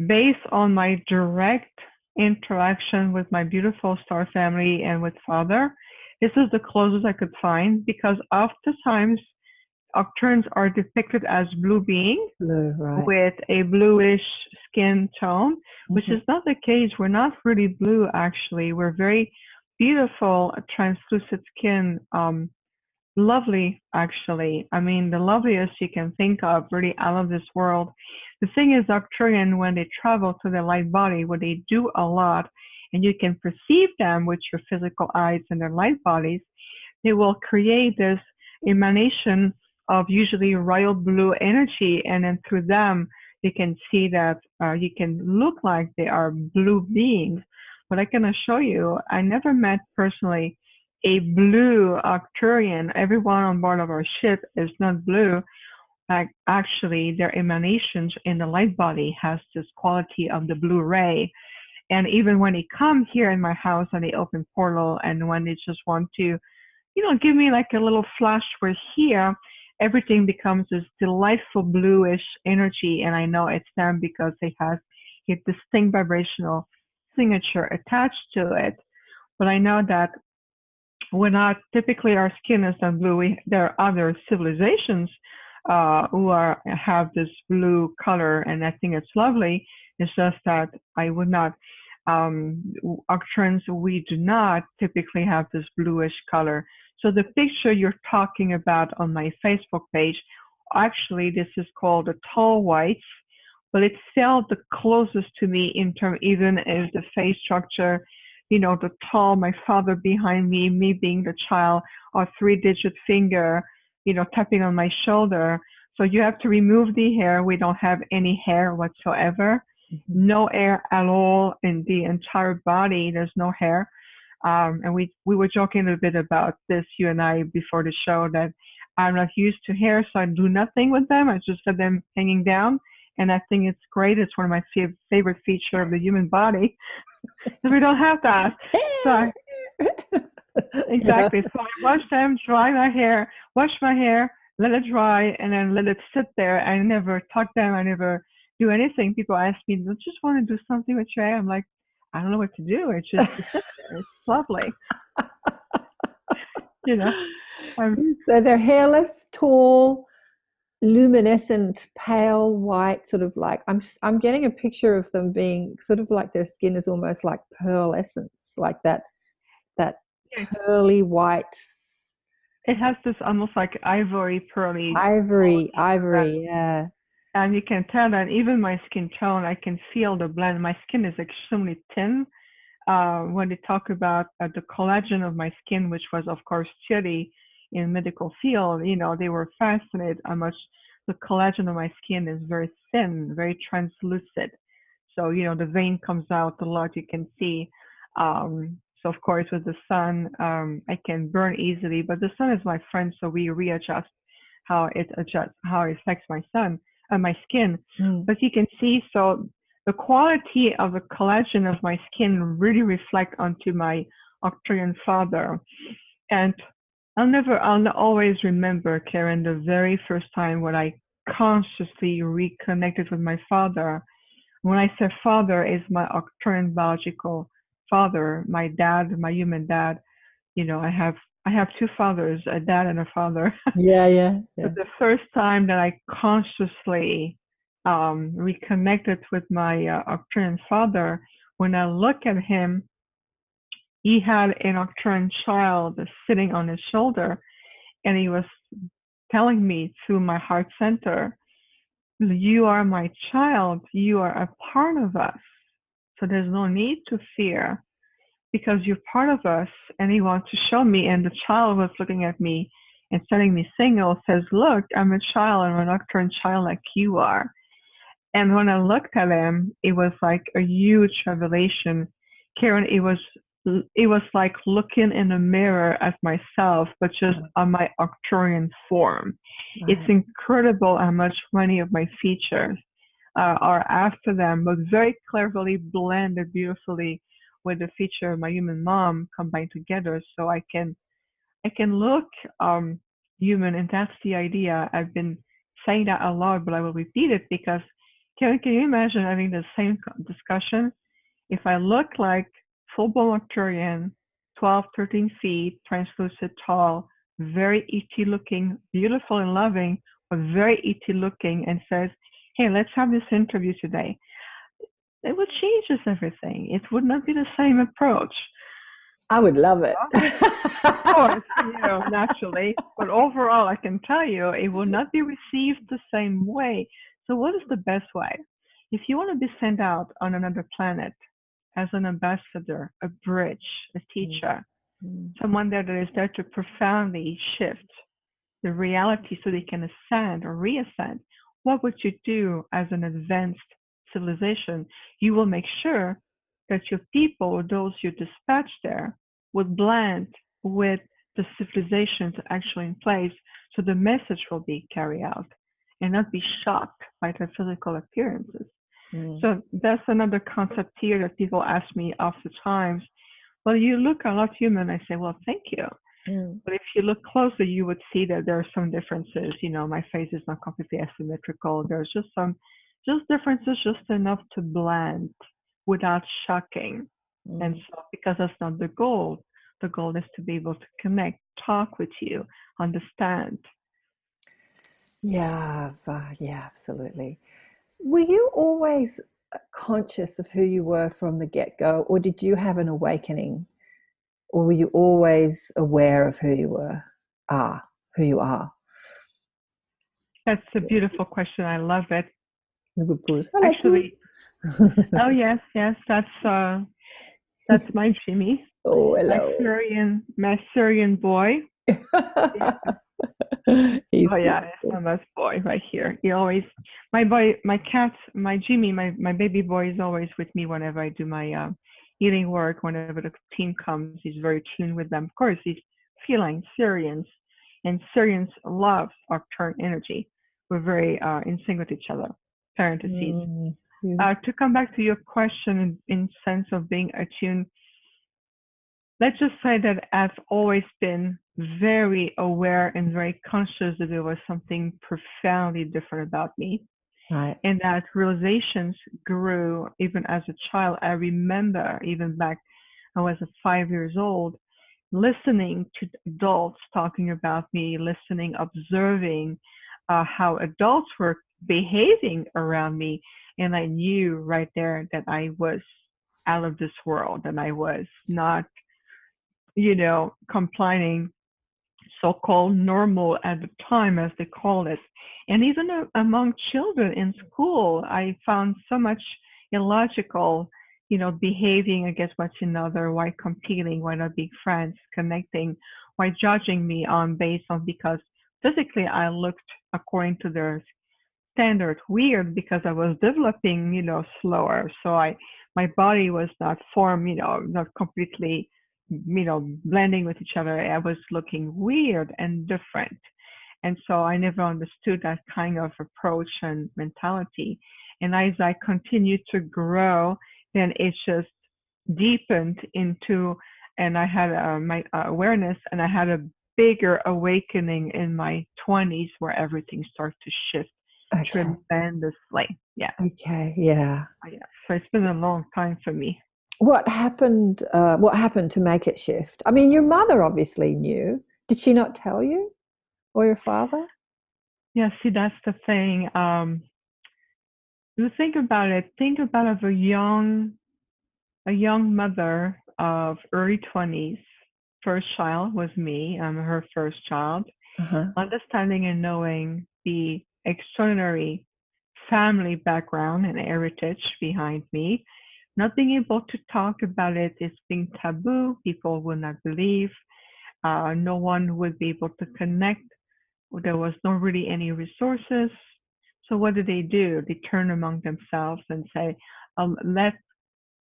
based on my direct interaction with my beautiful star family and with Father. This is the closest I could find, because oftentimes Arcturians are depicted as blue beings with a bluish skin tone, which is not the case. We're not really blue, actually. We're very beautiful, translucent skin. Lovely, actually. I mean, the loveliest you can think of, really out of this world. The thing is, Arcturian, when they travel to their light body, what they do a lot, and you can perceive them with your physical eyes and their light bodies, they will create this emanation of usually royal blue energy, and then through them, you can see that you can look like they are blue beings. But I can assure you, I never met personally a blue Arcturian. Everyone on board of our ship is not blue. Like, actually, their emanations in the light body has this quality of the blue ray. And even when they come here in my house and they open portal, and when they just want to, give me like a little flash, we're here, everything becomes this delightful bluish energy. And I know it's them because they have a distinct vibrational signature attached to it. But I know that we're not, typically our skin is not blue. There are other civilizations who have this blue color, and I think it's lovely. It's just that I would not, Arcturians, we do not typically have this bluish color. So the picture you're talking about on my Facebook page, actually this is called the tall whites, but it felt the closest to me in terms, even as the face structure, the tall, my father behind me, me being the child, or three-digit finger, tapping on my shoulder. So you have to remove the hair. We don't have any hair whatsoever. No hair at all in the entire body. There's no hair. And we were joking a little bit about this, you and I, before the show, that I'm not used to hair, so I do nothing with them. I just let them hanging down. And I think it's great. It's one of my favorite features of the human body. So we don't have that. So exactly. So I wash them, wash my hair, let it dry, and then let it sit there. I never tuck them. I never do anything. People ask me, "Do you just want to do something with your hair?" I'm like, I don't know what to do. It's just it's lovely. So they're hairless, tall, luminescent, pale white, sort of like, I'm getting a picture of them being sort of like their skin is almost like pearl essence, like that that Yeah. curly white. It has this almost like ivory, pearly Ivory, quality. yeah. And you can tell that even my skin tone, I can feel the blend. My skin is extremely thin. When they talk about the collagen of my skin, which was of course studied in medical field, they were fascinated how much the collagen of my skin is very thin, very translucent. So, the vein comes out a lot, you can see. So of course with the sun, I can burn easily, but the sun is my friend, so we readjust how it affects my skin. But you can see, so the quality of the collagen of my skin really reflect onto my Arcturian father. And I'll always remember, Karen, the very first time when I consciously reconnected with my father. When I say father, is my Arcturian biological father, my dad, my human dad. I have two fathers, a dad and a father. Yeah. But the first time that I consciously reconnected with my Arcturian father, when I look at him, he had an Arcturian child sitting on his shoulder, and he was telling me through my heart center, "You are my child. You are a part of us. So there's no need to fear because you're part of us." And he wants to show me. And the child was looking at me and sending me signals, says, "Look, I'm a child. I'm an Arcturian child like you are." And when I looked at him, it was like a huge revelation. Karen, it was like looking in a mirror at myself, but just on my Arcturian form. Right. It's incredible how much many of my features are after them, but very cleverly blended beautifully with the feature of my human mom combined together. So I can look human, and that's the idea. I've been saying that a lot, but I will repeat it because can you imagine having the same discussion? If I look like full-blown Arcturian, 12, 13 feet, translucent, tall, very ET looking, beautiful and loving, but very ET looking, and says, "Hey, let's have this interview today," it would change everything. It would not be the same approach. I would love it. Of course, naturally. But overall, I can tell you, it will not be received the same way. So what is the best way? If you want to be sent out on another planet as an ambassador, a bridge, a teacher, someone that is there to profoundly shift the reality so they can ascend or reascend, what would you do as an advanced civilization? You will make sure that your people or those you dispatch there would blend with the civilizations actually in place so the message will be carried out and not be shocked by their physical appearances. So that's another concept here that people ask me oftentimes. "Well, you look a lot human." I say, "Well, thank you." But if you look closer, you would see that there are some differences. My face is not completely asymmetrical. There's just differences, just enough to blend without shocking. And so, because that's not the goal is to be able to connect, talk with you, understand. Yeah, absolutely. Were you always conscious of who you were from the get-go, or did you have an awakening? Or were you always aware of who you are? That's a beautiful question. I love it. Hello, Actually, oh yes, that's my Jimmy, oh, my hello. Syrian boy. He's Oh yeah, it's my best boy right here. My cat, my Jimmy, my baby boy is always with me whenever I do my healing work. Whenever the team comes, he's very tuned with them. Of course, he's feeling Syrians, and Syrians love our turn energy. We're very in sync with each other. Parentheses. To come back to your question in sense of being attuned, let's just say that I've always been very aware and very conscious that there was something profoundly different about me. Right. And that realizations grew even as a child. I remember even back, I was 5 years old, listening to adults talking about me, listening, observing how adults were behaving around me. And I knew right there that I was out of this world and I was not complaining, so-called normal at the time, as they call it. And even among children in school, I found so much illogical, behaving against one another, why competing, why not being friends, connecting, why judging me on based on because physically I looked according to their standard weird because I was developing, slower. So my body was not formed, not completely, blending with each other. I was looking weird and different. And so I never understood that kind of approach and mentality. And as I continued to grow, then it just deepened into, and I had my awareness, and I had a bigger awakening in my 20s where everything started to shift Okay. tremendously. Yeah. Okay. Yeah. Yeah. So it's been a long time for me. What happened? What happened to make it shift? I mean, your mother obviously knew. Did she not tell you, or your father? Yeah. See, that's the thing. You think about it. Think about a young mother of early 20s. First child was me. I'm her first child. Uh-huh. Understanding and knowing the extraordinary family background and heritage behind me, not being able to talk about it is being taboo. People will not believe. No one would be able to connect. There was not really any resources. So what do? They turn among themselves and say,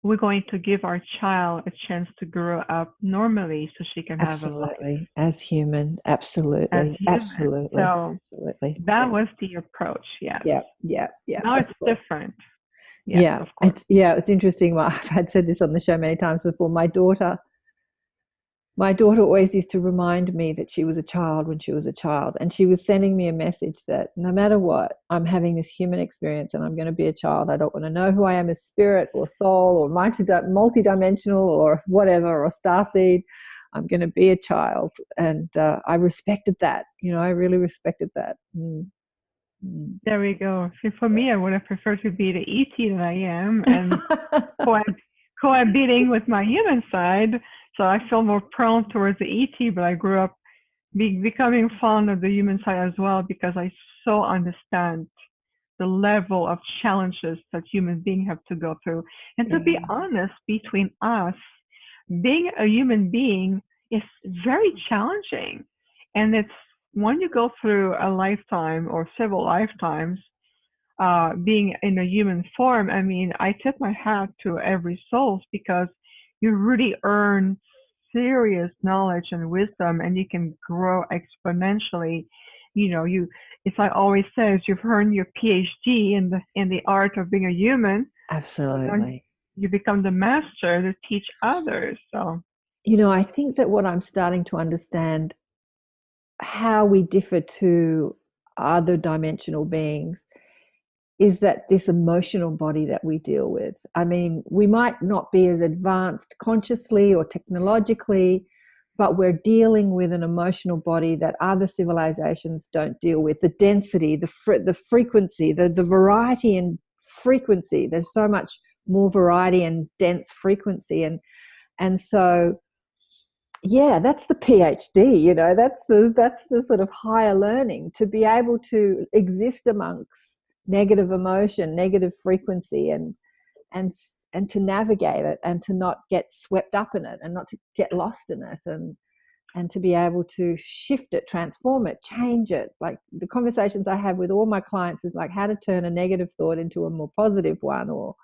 we're going to give our child a chance to grow up normally so she can have a life Absolutely. As human. as Absolutely. human. Absolutely. So Absolutely. that Yeah. was the approach, yes. Yeah. Yeah. Yeah. Now Of it's course. different. Yes, Yeah. of course. It's interesting. Well, I've had said this on the show many times before. My daughter always used to remind me that she was a child when she was a child. And she was sending me a message that no matter what, I'm having this human experience and I'm going to be a child. I don't want to know who I am as spirit or soul or multidimensional or whatever, or starseed. I'm going to be a child. And I respected that. I really respected that. There we go. See, for me, I would have preferred to be the ET than I am and cohabiting with my human side. So I feel more prone towards the ET, but I grew up becoming fond of the human side as well because I so understand the level of challenges that human beings have to go through. And to be Yeah. honest, between us, being a human being is very challenging. And it's when you go through a lifetime or several lifetimes, being in a human form, I mean, I tip my hat to every soul because you really earn serious knowledge and wisdom and you can grow exponentially. It's like I always says, you've earned your PhD in the art of being a human. Then Absolutely. you become the master to teach others. So I think that what I'm starting to understand, how we differ to other dimensional beings, is that this emotional body that we deal with. I mean, we might not be as advanced consciously or technologically, but we're dealing with an emotional body that other civilizations don't deal with. The density, the frequency, the variety and frequency. There's so much more variety and dense frequency, and so yeah, that's the PhD. That's the sort of higher learning, to be able to exist amongst negative emotion, negative frequency, and to navigate it and to not get swept up in it and not to get lost in it, and to be able to shift it, transform it, change it. Like the conversations I have with all my clients is like how to turn a negative thought into a more positive one, or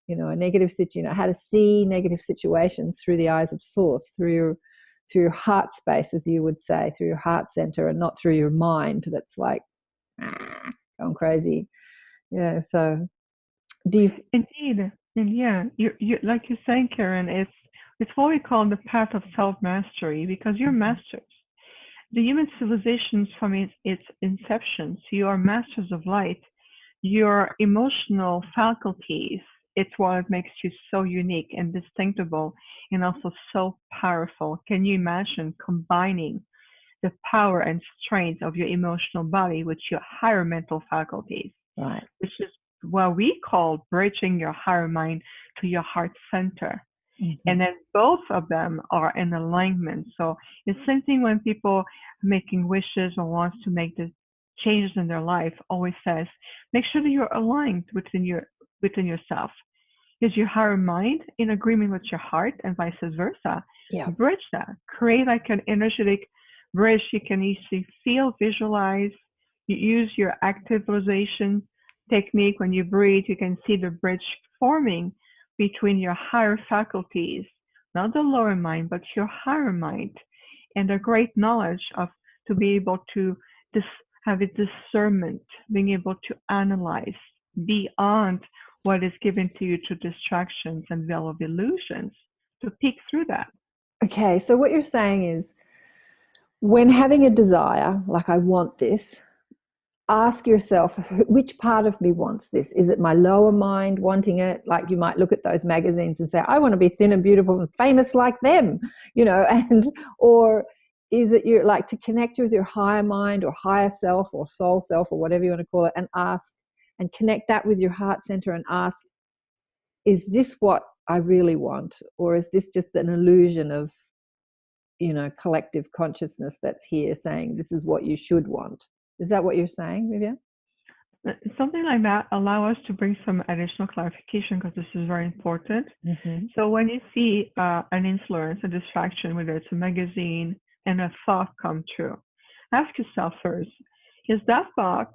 a negative situation, how to see negative situations through the eyes of source, through your heart space, as you would say, through your heart center, and not through your mind that's like going crazy. Yeah. So do you? indeed, and yeah, you like you're saying, Karen, it's what we call the path of self mastery because you're masters. The human civilizations from its inception, so you are masters of light. Your emotional faculties, it's what makes you so unique and distinctible and also so powerful. Can you imagine combining the power and strength of your emotional body with your higher mental faculties, Right. which is what we call bridging your higher mind to your heart center? And then both of them are in alignment. So it's same thing when people making wishes or wants to make the changes in their life always says, make sure that you're aligned within yourself. Is your higher mind in agreement with your heart and vice versa? Yeah. Bridge that. Create like an energetic bridge you can easily feel, visualize. You use your activization technique. When you breathe, you can see the bridge forming between your higher faculties, not the lower mind, but your higher mind, and the great knowledge of to be able to have a discernment, being able to analyze beyond what is given to you through distractions and veil of illusions, to peek through that. Okay, so what you're saying is, when having a desire, like I want this, ask yourself, which part of me wants this? Is it my lower mind wanting it? Like you might look at those magazines and say, I want to be thin and beautiful and famous like them, or is it you like to connect with your higher mind or higher self or soul self or whatever you want to call it, and ask and connect that with your heart center and ask, is this what I really want? Or is this just an illusion of, collective consciousness that's here saying this is what you should want? Is that what you're saying, Viviane? Something like that allow us to bring some additional clarification, because this is very important. Mm-hmm. So when you see an influence, a distraction, whether it's a magazine, and a thought come true, ask yourself first, is that thought,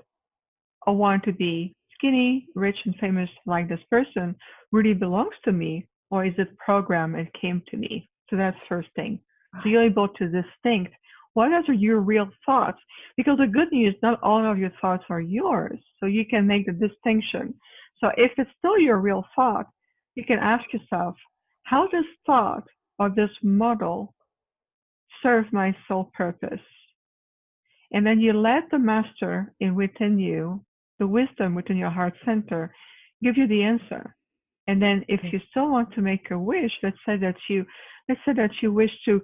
I want to be skinny, rich, and famous like this person, really belongs to me, or is it program and came to me? So that's first thing. So you're able to distinct what are your real thoughts, because the good news, not all of your thoughts are yours. So you can make the distinction. So if it's still your real thought, you can ask yourself, how does thought or this model serve my soul purpose? And then you let the master within you, the wisdom within your heart center, give you the answer. And then if you still want to make a wish, let's say that you wish to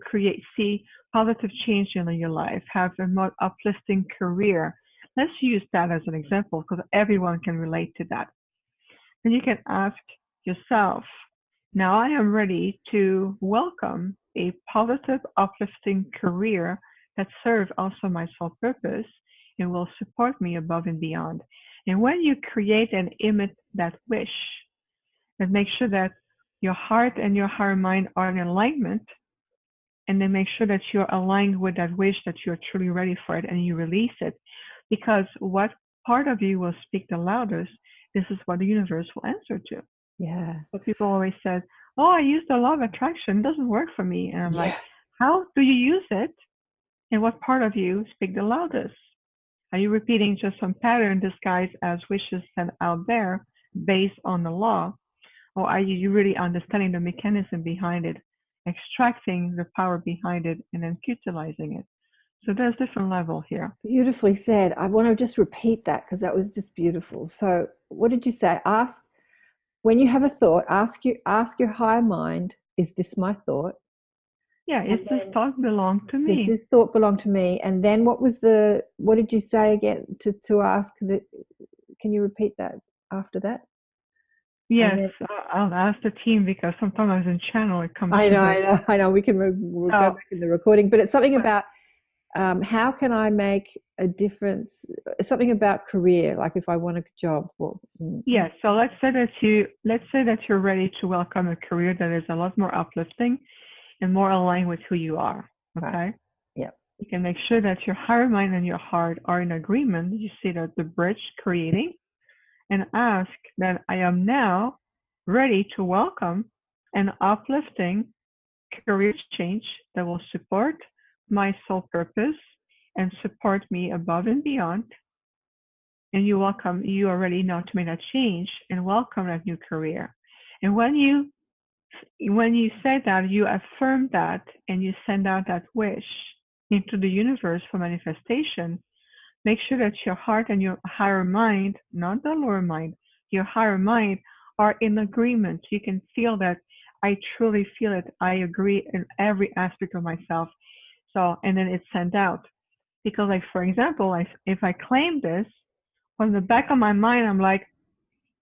see positive change in your life, have a more uplifting career. Let's use that as an example, because everyone can relate to that. And you can ask yourself, now I am ready to welcome a positive, uplifting career that serves also my soul purpose and will support me above and beyond. And when you create and emit that wish, and make sure that your heart and your higher mind are in alignment, and then make sure that you're aligned with that wish, that you're truly ready for it, and you release it. Because what part of you will speak the loudest, this is what the universe will answer to. Yeah. But people always said, oh, I use the law of attraction, it doesn't work for me. And I'm like, how do you use it? And what part of you speak the loudest? Are you repeating just some pattern disguised as wishes sent out there based on the law? Or are you really understanding the mechanism behind it, extracting the power behind it, and then utilizing it? So there's different level here. Beautifully said. I want to just repeat that because that was just beautiful. So what did you say? Ask, when you have a thought, ask your higher mind, is this my thought? Yeah, is this thought belong to me? Does this thought belong to me? And then what did you say again to ask that? Can you repeat that after that? Yes, I'll ask the team, because sometimes in channel it comes. I know. We'll go back in the recording, but it's something about how can I make a difference? Something about career, like if I want a job. Yes. So let's say that you're ready to welcome a career that is a lot more uplifting and more aligned with who you are. Okay. Right. Yeah. You can make sure that your higher mind and your heart are in agreement. You see that the bridge creating, and ask that I am now ready to welcome an uplifting career change that will support my soul purpose and support me above and beyond. And you are ready now to make that change and welcome that new career. And when you say that, you affirm that, and you send out that wish into the universe for manifestation. Make sure that your heart and your higher mind, not the lower mind, your higher mind are in agreement. You can feel that. I truly feel it. I agree in every aspect of myself. So, and then it's sent out. Because like, for example, if I claim this, from the back of my mind, I'm like,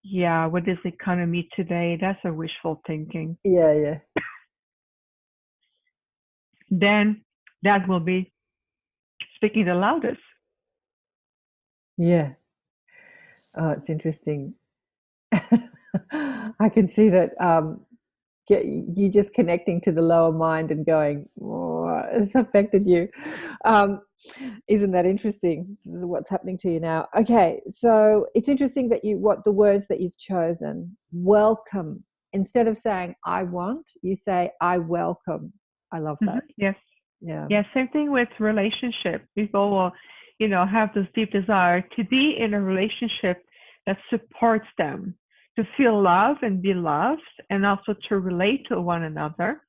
yeah, with this economy today, that's a wishful thinking. Yeah. then that will be speaking the loudest. Yeah. Oh, it's interesting. I can see that you just connecting to the lower mind and going, oh, it's affected you. Isn't that interesting? This is what's happening to you now. Okay, so it's interesting that what the words that you've chosen. Welcome. Instead of saying I want, you say I welcome. I love that. Yes. Yeah. Yeah, same thing with relationship. People will, have this deep desire to be in a relationship that supports them, to feel love and be loved, and also to relate to one another.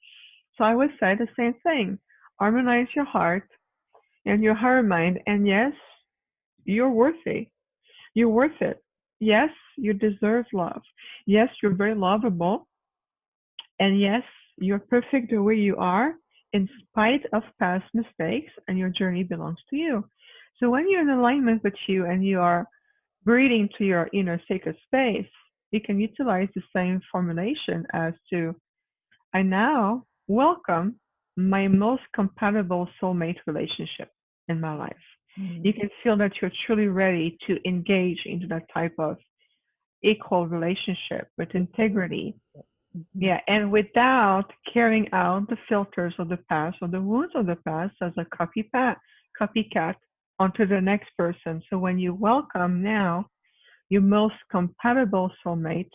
So I would say the same thing. Harmonize your heart and your heart and mind. And yes, you're worthy. You're worth it. Yes, you deserve love. Yes, you're very lovable. And yes, you're perfect the way you are, in spite of past mistakes, and your journey belongs to you. So when you're in alignment with you and you are breathing to your inner sacred space, you can utilize the same formulation as to, I now welcome my most compatible soulmate relationship in my life. You can feel that you're truly ready to engage into that type of equal relationship with integrity. Yeah, and without carrying out the filters of the past or the wounds of the past as a copycat onto the next person. So when you welcome now your most compatible soulmate,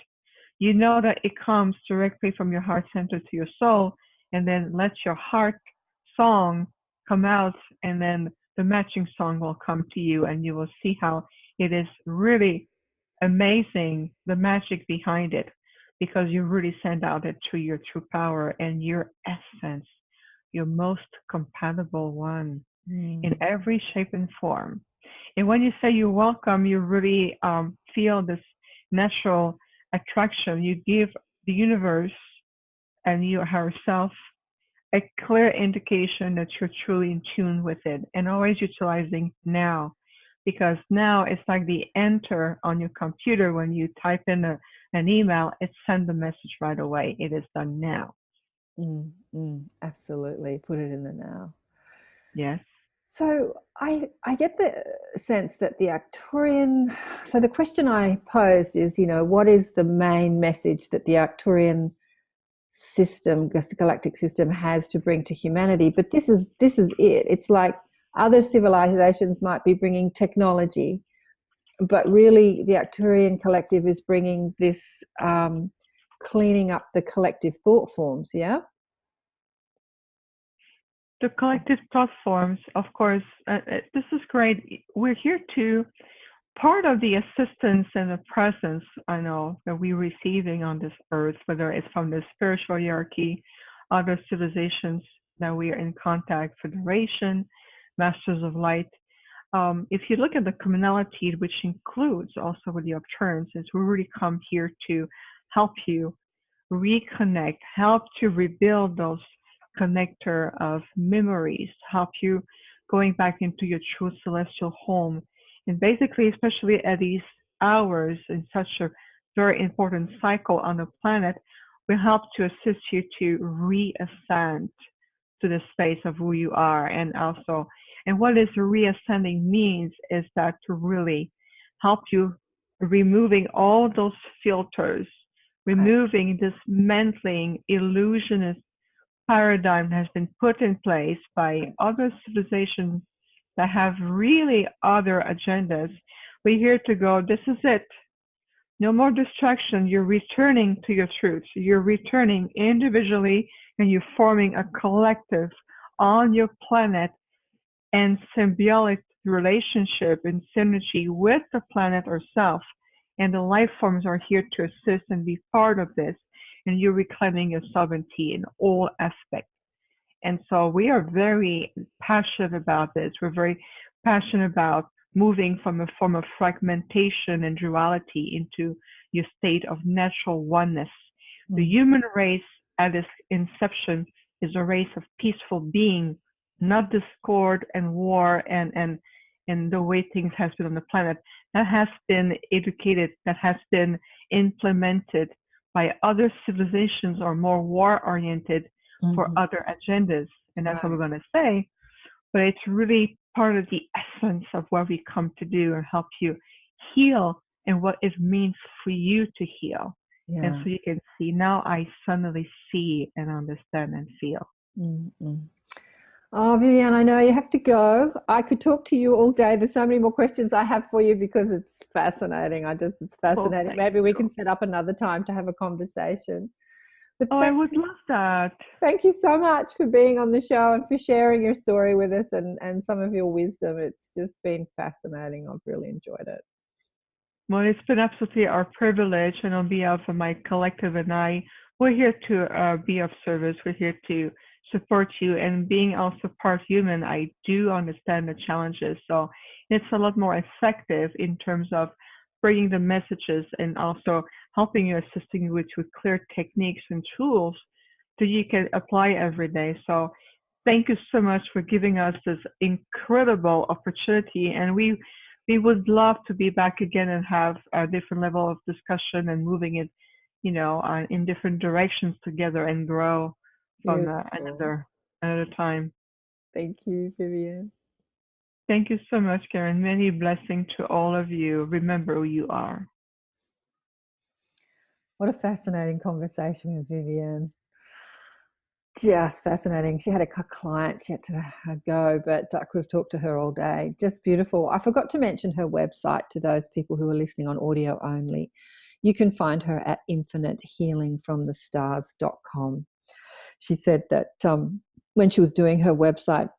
you know that it comes directly from your heart center to your soul, and then let your heart song come out, and then the matching song will come to you, and you will see how it is really amazing, the magic behind it, because you really send out it through your true power and your essence, your most compatible one in every shape and form. And when you say you're welcome, you really feel this natural attraction. You give the universe and you yourself a clear indication that you're truly in tune with it, and always utilizing now, because now it's like the enter on your computer. When you type in an email, it sends the message right away. It is done now. Absolutely. Put it in the now. Yes. So I get the sense that the Arcturian, so the question I posed is, what is the main message that the Arcturian system, the galactic system, has to bring to humanity? But this is it. It's like other civilizations might be bringing technology, but really the Arcturian collective is bringing this cleaning up the collective thought forms. Yeah. The collective thought forms, of course. This is great. We're here to part of the assistance and the presence, I know, that we're receiving on this earth, whether it's from the spiritual hierarchy, other civilizations that we are in contact, Federation, Masters of Light. If you look at the commonality, which includes also with the Arcturians, is we really come here to help you reconnect, help to rebuild those connector of memories, help you going back into your true celestial home. And basically, especially at these hours in such a very important cycle on the planet, we help to assist you to reascend to the space of who you are. And also, and what is reascending means is that to really help you removing all those filters, removing this mantling illusionist paradigm that has been put in place by other civilizations that have really other agendas. We're here to go, this is it. No more distraction. You're returning to your truth. You're returning individually, and you're forming a collective on your planet and symbiotic relationship and synergy with the planet herself. And the life forms are here to assist and be part of this. And you're reclaiming your sovereignty in all aspects. And so we are very passionate about this. We're very passionate about moving from a form of fragmentation and duality into your state of natural oneness. The human race at its inception is a race of peaceful being, not discord and war and the way things has been on the planet. That has been educated, that has been implemented by other civilizations or more war-oriented, for other agendas. And that's what we're going to say. But it's really part of the essence of what we come to do and help you heal and what it means for you to heal. Yeah. And so you can see, now I suddenly see and understand and feel. Mm-hmm. Oh, Viviane, I know you have to go. I could talk to you all day. There's so many more questions I have for you because it's fascinating. It's fascinating. Well, maybe we can set up another time to have a conversation. But I would love that. Thank you so much for being on the show and for sharing your story with us and some of your wisdom. It's just been fascinating. I've really enjoyed it. Well, it's been absolutely our privilege, and on behalf of my collective and I, we're here to be of service. We're here to support you, and being also part human, I do understand the challenges. So it's a lot more effective in terms of bringing the messages and also helping you, assisting you with clear techniques and tools that you can apply every day. So thank you so much for giving us this incredible opportunity, and we would love to be back again and have a different level of discussion and moving it, in different directions together and grow from another time. Thank you, Viviane. Thank you so much, Karen. Many blessings to all of you. Remember who you are. What a fascinating conversation with Viviane. Just fascinating. She had a client, she had to go, but I could have talked to her all day. Just beautiful. I forgot to mention her website to those people who are listening on audio only. You can find her at infinitehealingfromthestars.com. She said that when she was doing her website,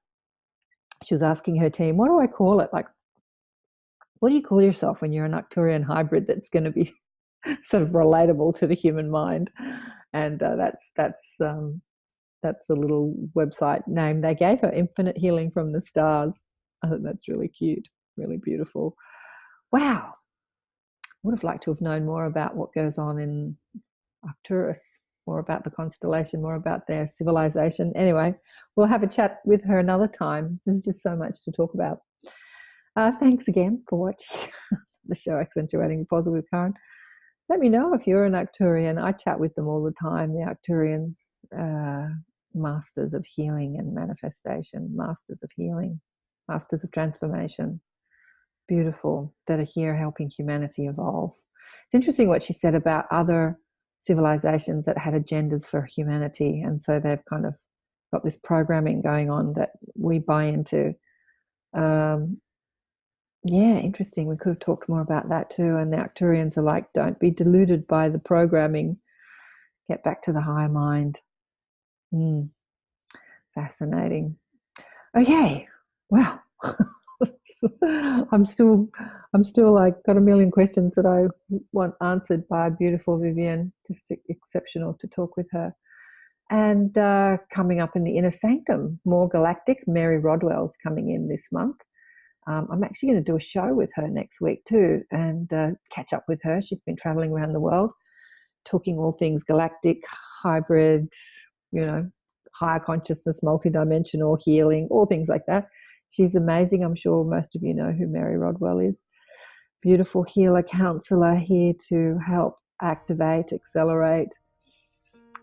she was asking her team, what do I call it? Like, what do you call yourself when you're an Arcturian hybrid that's going to be sort of relatable to the human mind? And that's the little website name they gave her, Infinite Healing from the Stars. I think that's really cute, really beautiful. Wow. Would have liked to have known more about what goes on in Arcturus, more about the constellation, more about their civilization. Anyway, we'll have a chat with her another time. There's just so much to talk about. Thanks again for watching the show Accentuating the Positive Current. Let me know if you're an Arcturian. I chat with them all the time. The Arcturians, masters of healing and manifestation, masters of healing, masters of transformation. Beautiful, that are here helping humanity evolve. It's interesting what she said about other civilizations that had agendas for humanity, and so they've kind of got this programming going on that we buy into. Interesting. We could have talked more about that too. And the Arcturians are like, don't be deluded by the programming. Get back to the higher mind. Fascinating. Okay. Well, I'm still like got a million questions that I want answered by beautiful Viviane. Just exceptional to talk with her. And coming up in the Inner Sanctum, more galactic. Mary Rodwell's coming in this month. I'm actually going to do a show with her next week too, and catch up with her. She's been traveling around the world, talking all things galactic, hybrid, higher consciousness, multidimensional healing, all things like that. She's amazing. I'm sure most of you know who Mary Rodwell is. Beautiful healer, counselor, here to help activate, accelerate,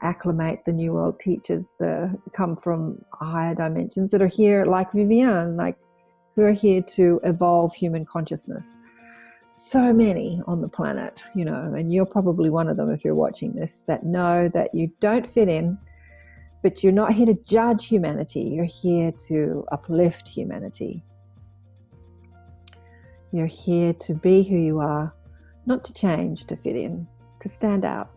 acclimate the New World teachers that come from higher dimensions that are here, like Viviane, who are here to evolve human consciousness. So many on the planet, and you're probably one of them if you're watching this, that know that you don't fit in, but you're not here to judge humanity. You're here to uplift humanity. You're here to be who you are, not to change, to fit in, to stand out,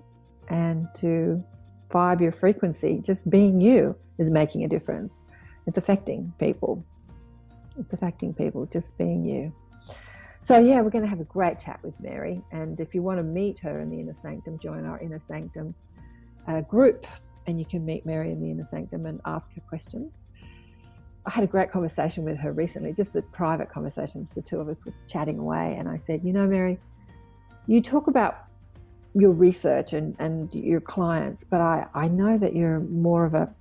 and to vibe your frequency. Just being you is making a difference. It's affecting people. Just being you. So yeah, we're going to have a great chat with Mary. And if you want to meet her in the Inner Sanctum, join our Inner Sanctum group, and you can meet Mary in the Inner Sanctum and ask her questions. I had a great conversation with her recently, just the private conversations. The two of us were chatting away, and I said, Mary, you talk about your research and your clients, but I know that you're more of a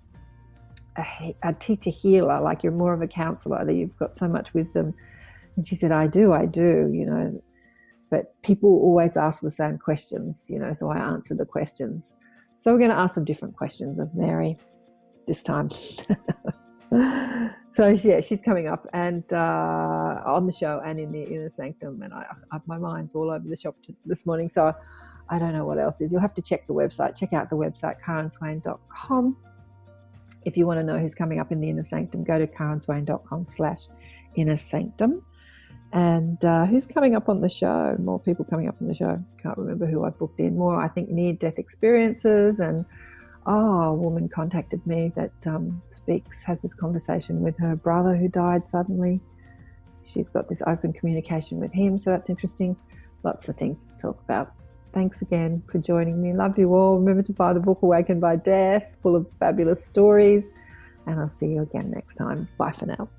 teacher healer, like you're more of a counselor, that you've got so much wisdom. And she said, I do, but people always ask the same questions, so I answer the questions. So we're going to ask some different questions of Mary. this time. So yeah, she's coming up and on the show and in the inner sanctum, and my mind's all over the shop this morning, so I don't know what else is. You'll have to check the website. Check out the website, karenswain.com. If you want to know who's coming up in the inner sanctum, go to karenswain.com/inner sanctum. And who's coming up on the show? More people coming up on the show. Can't remember who I booked in. More, I think, near-death experiences. And a woman contacted me that has this conversation with her brother who died suddenly. She's got this open communication with him, so that's interesting. Lots of things to talk about. Thanks again for joining me. Love you all. Remember to buy the book Awakened by Death, full of fabulous stories. And I'll see you again next time. Bye for now.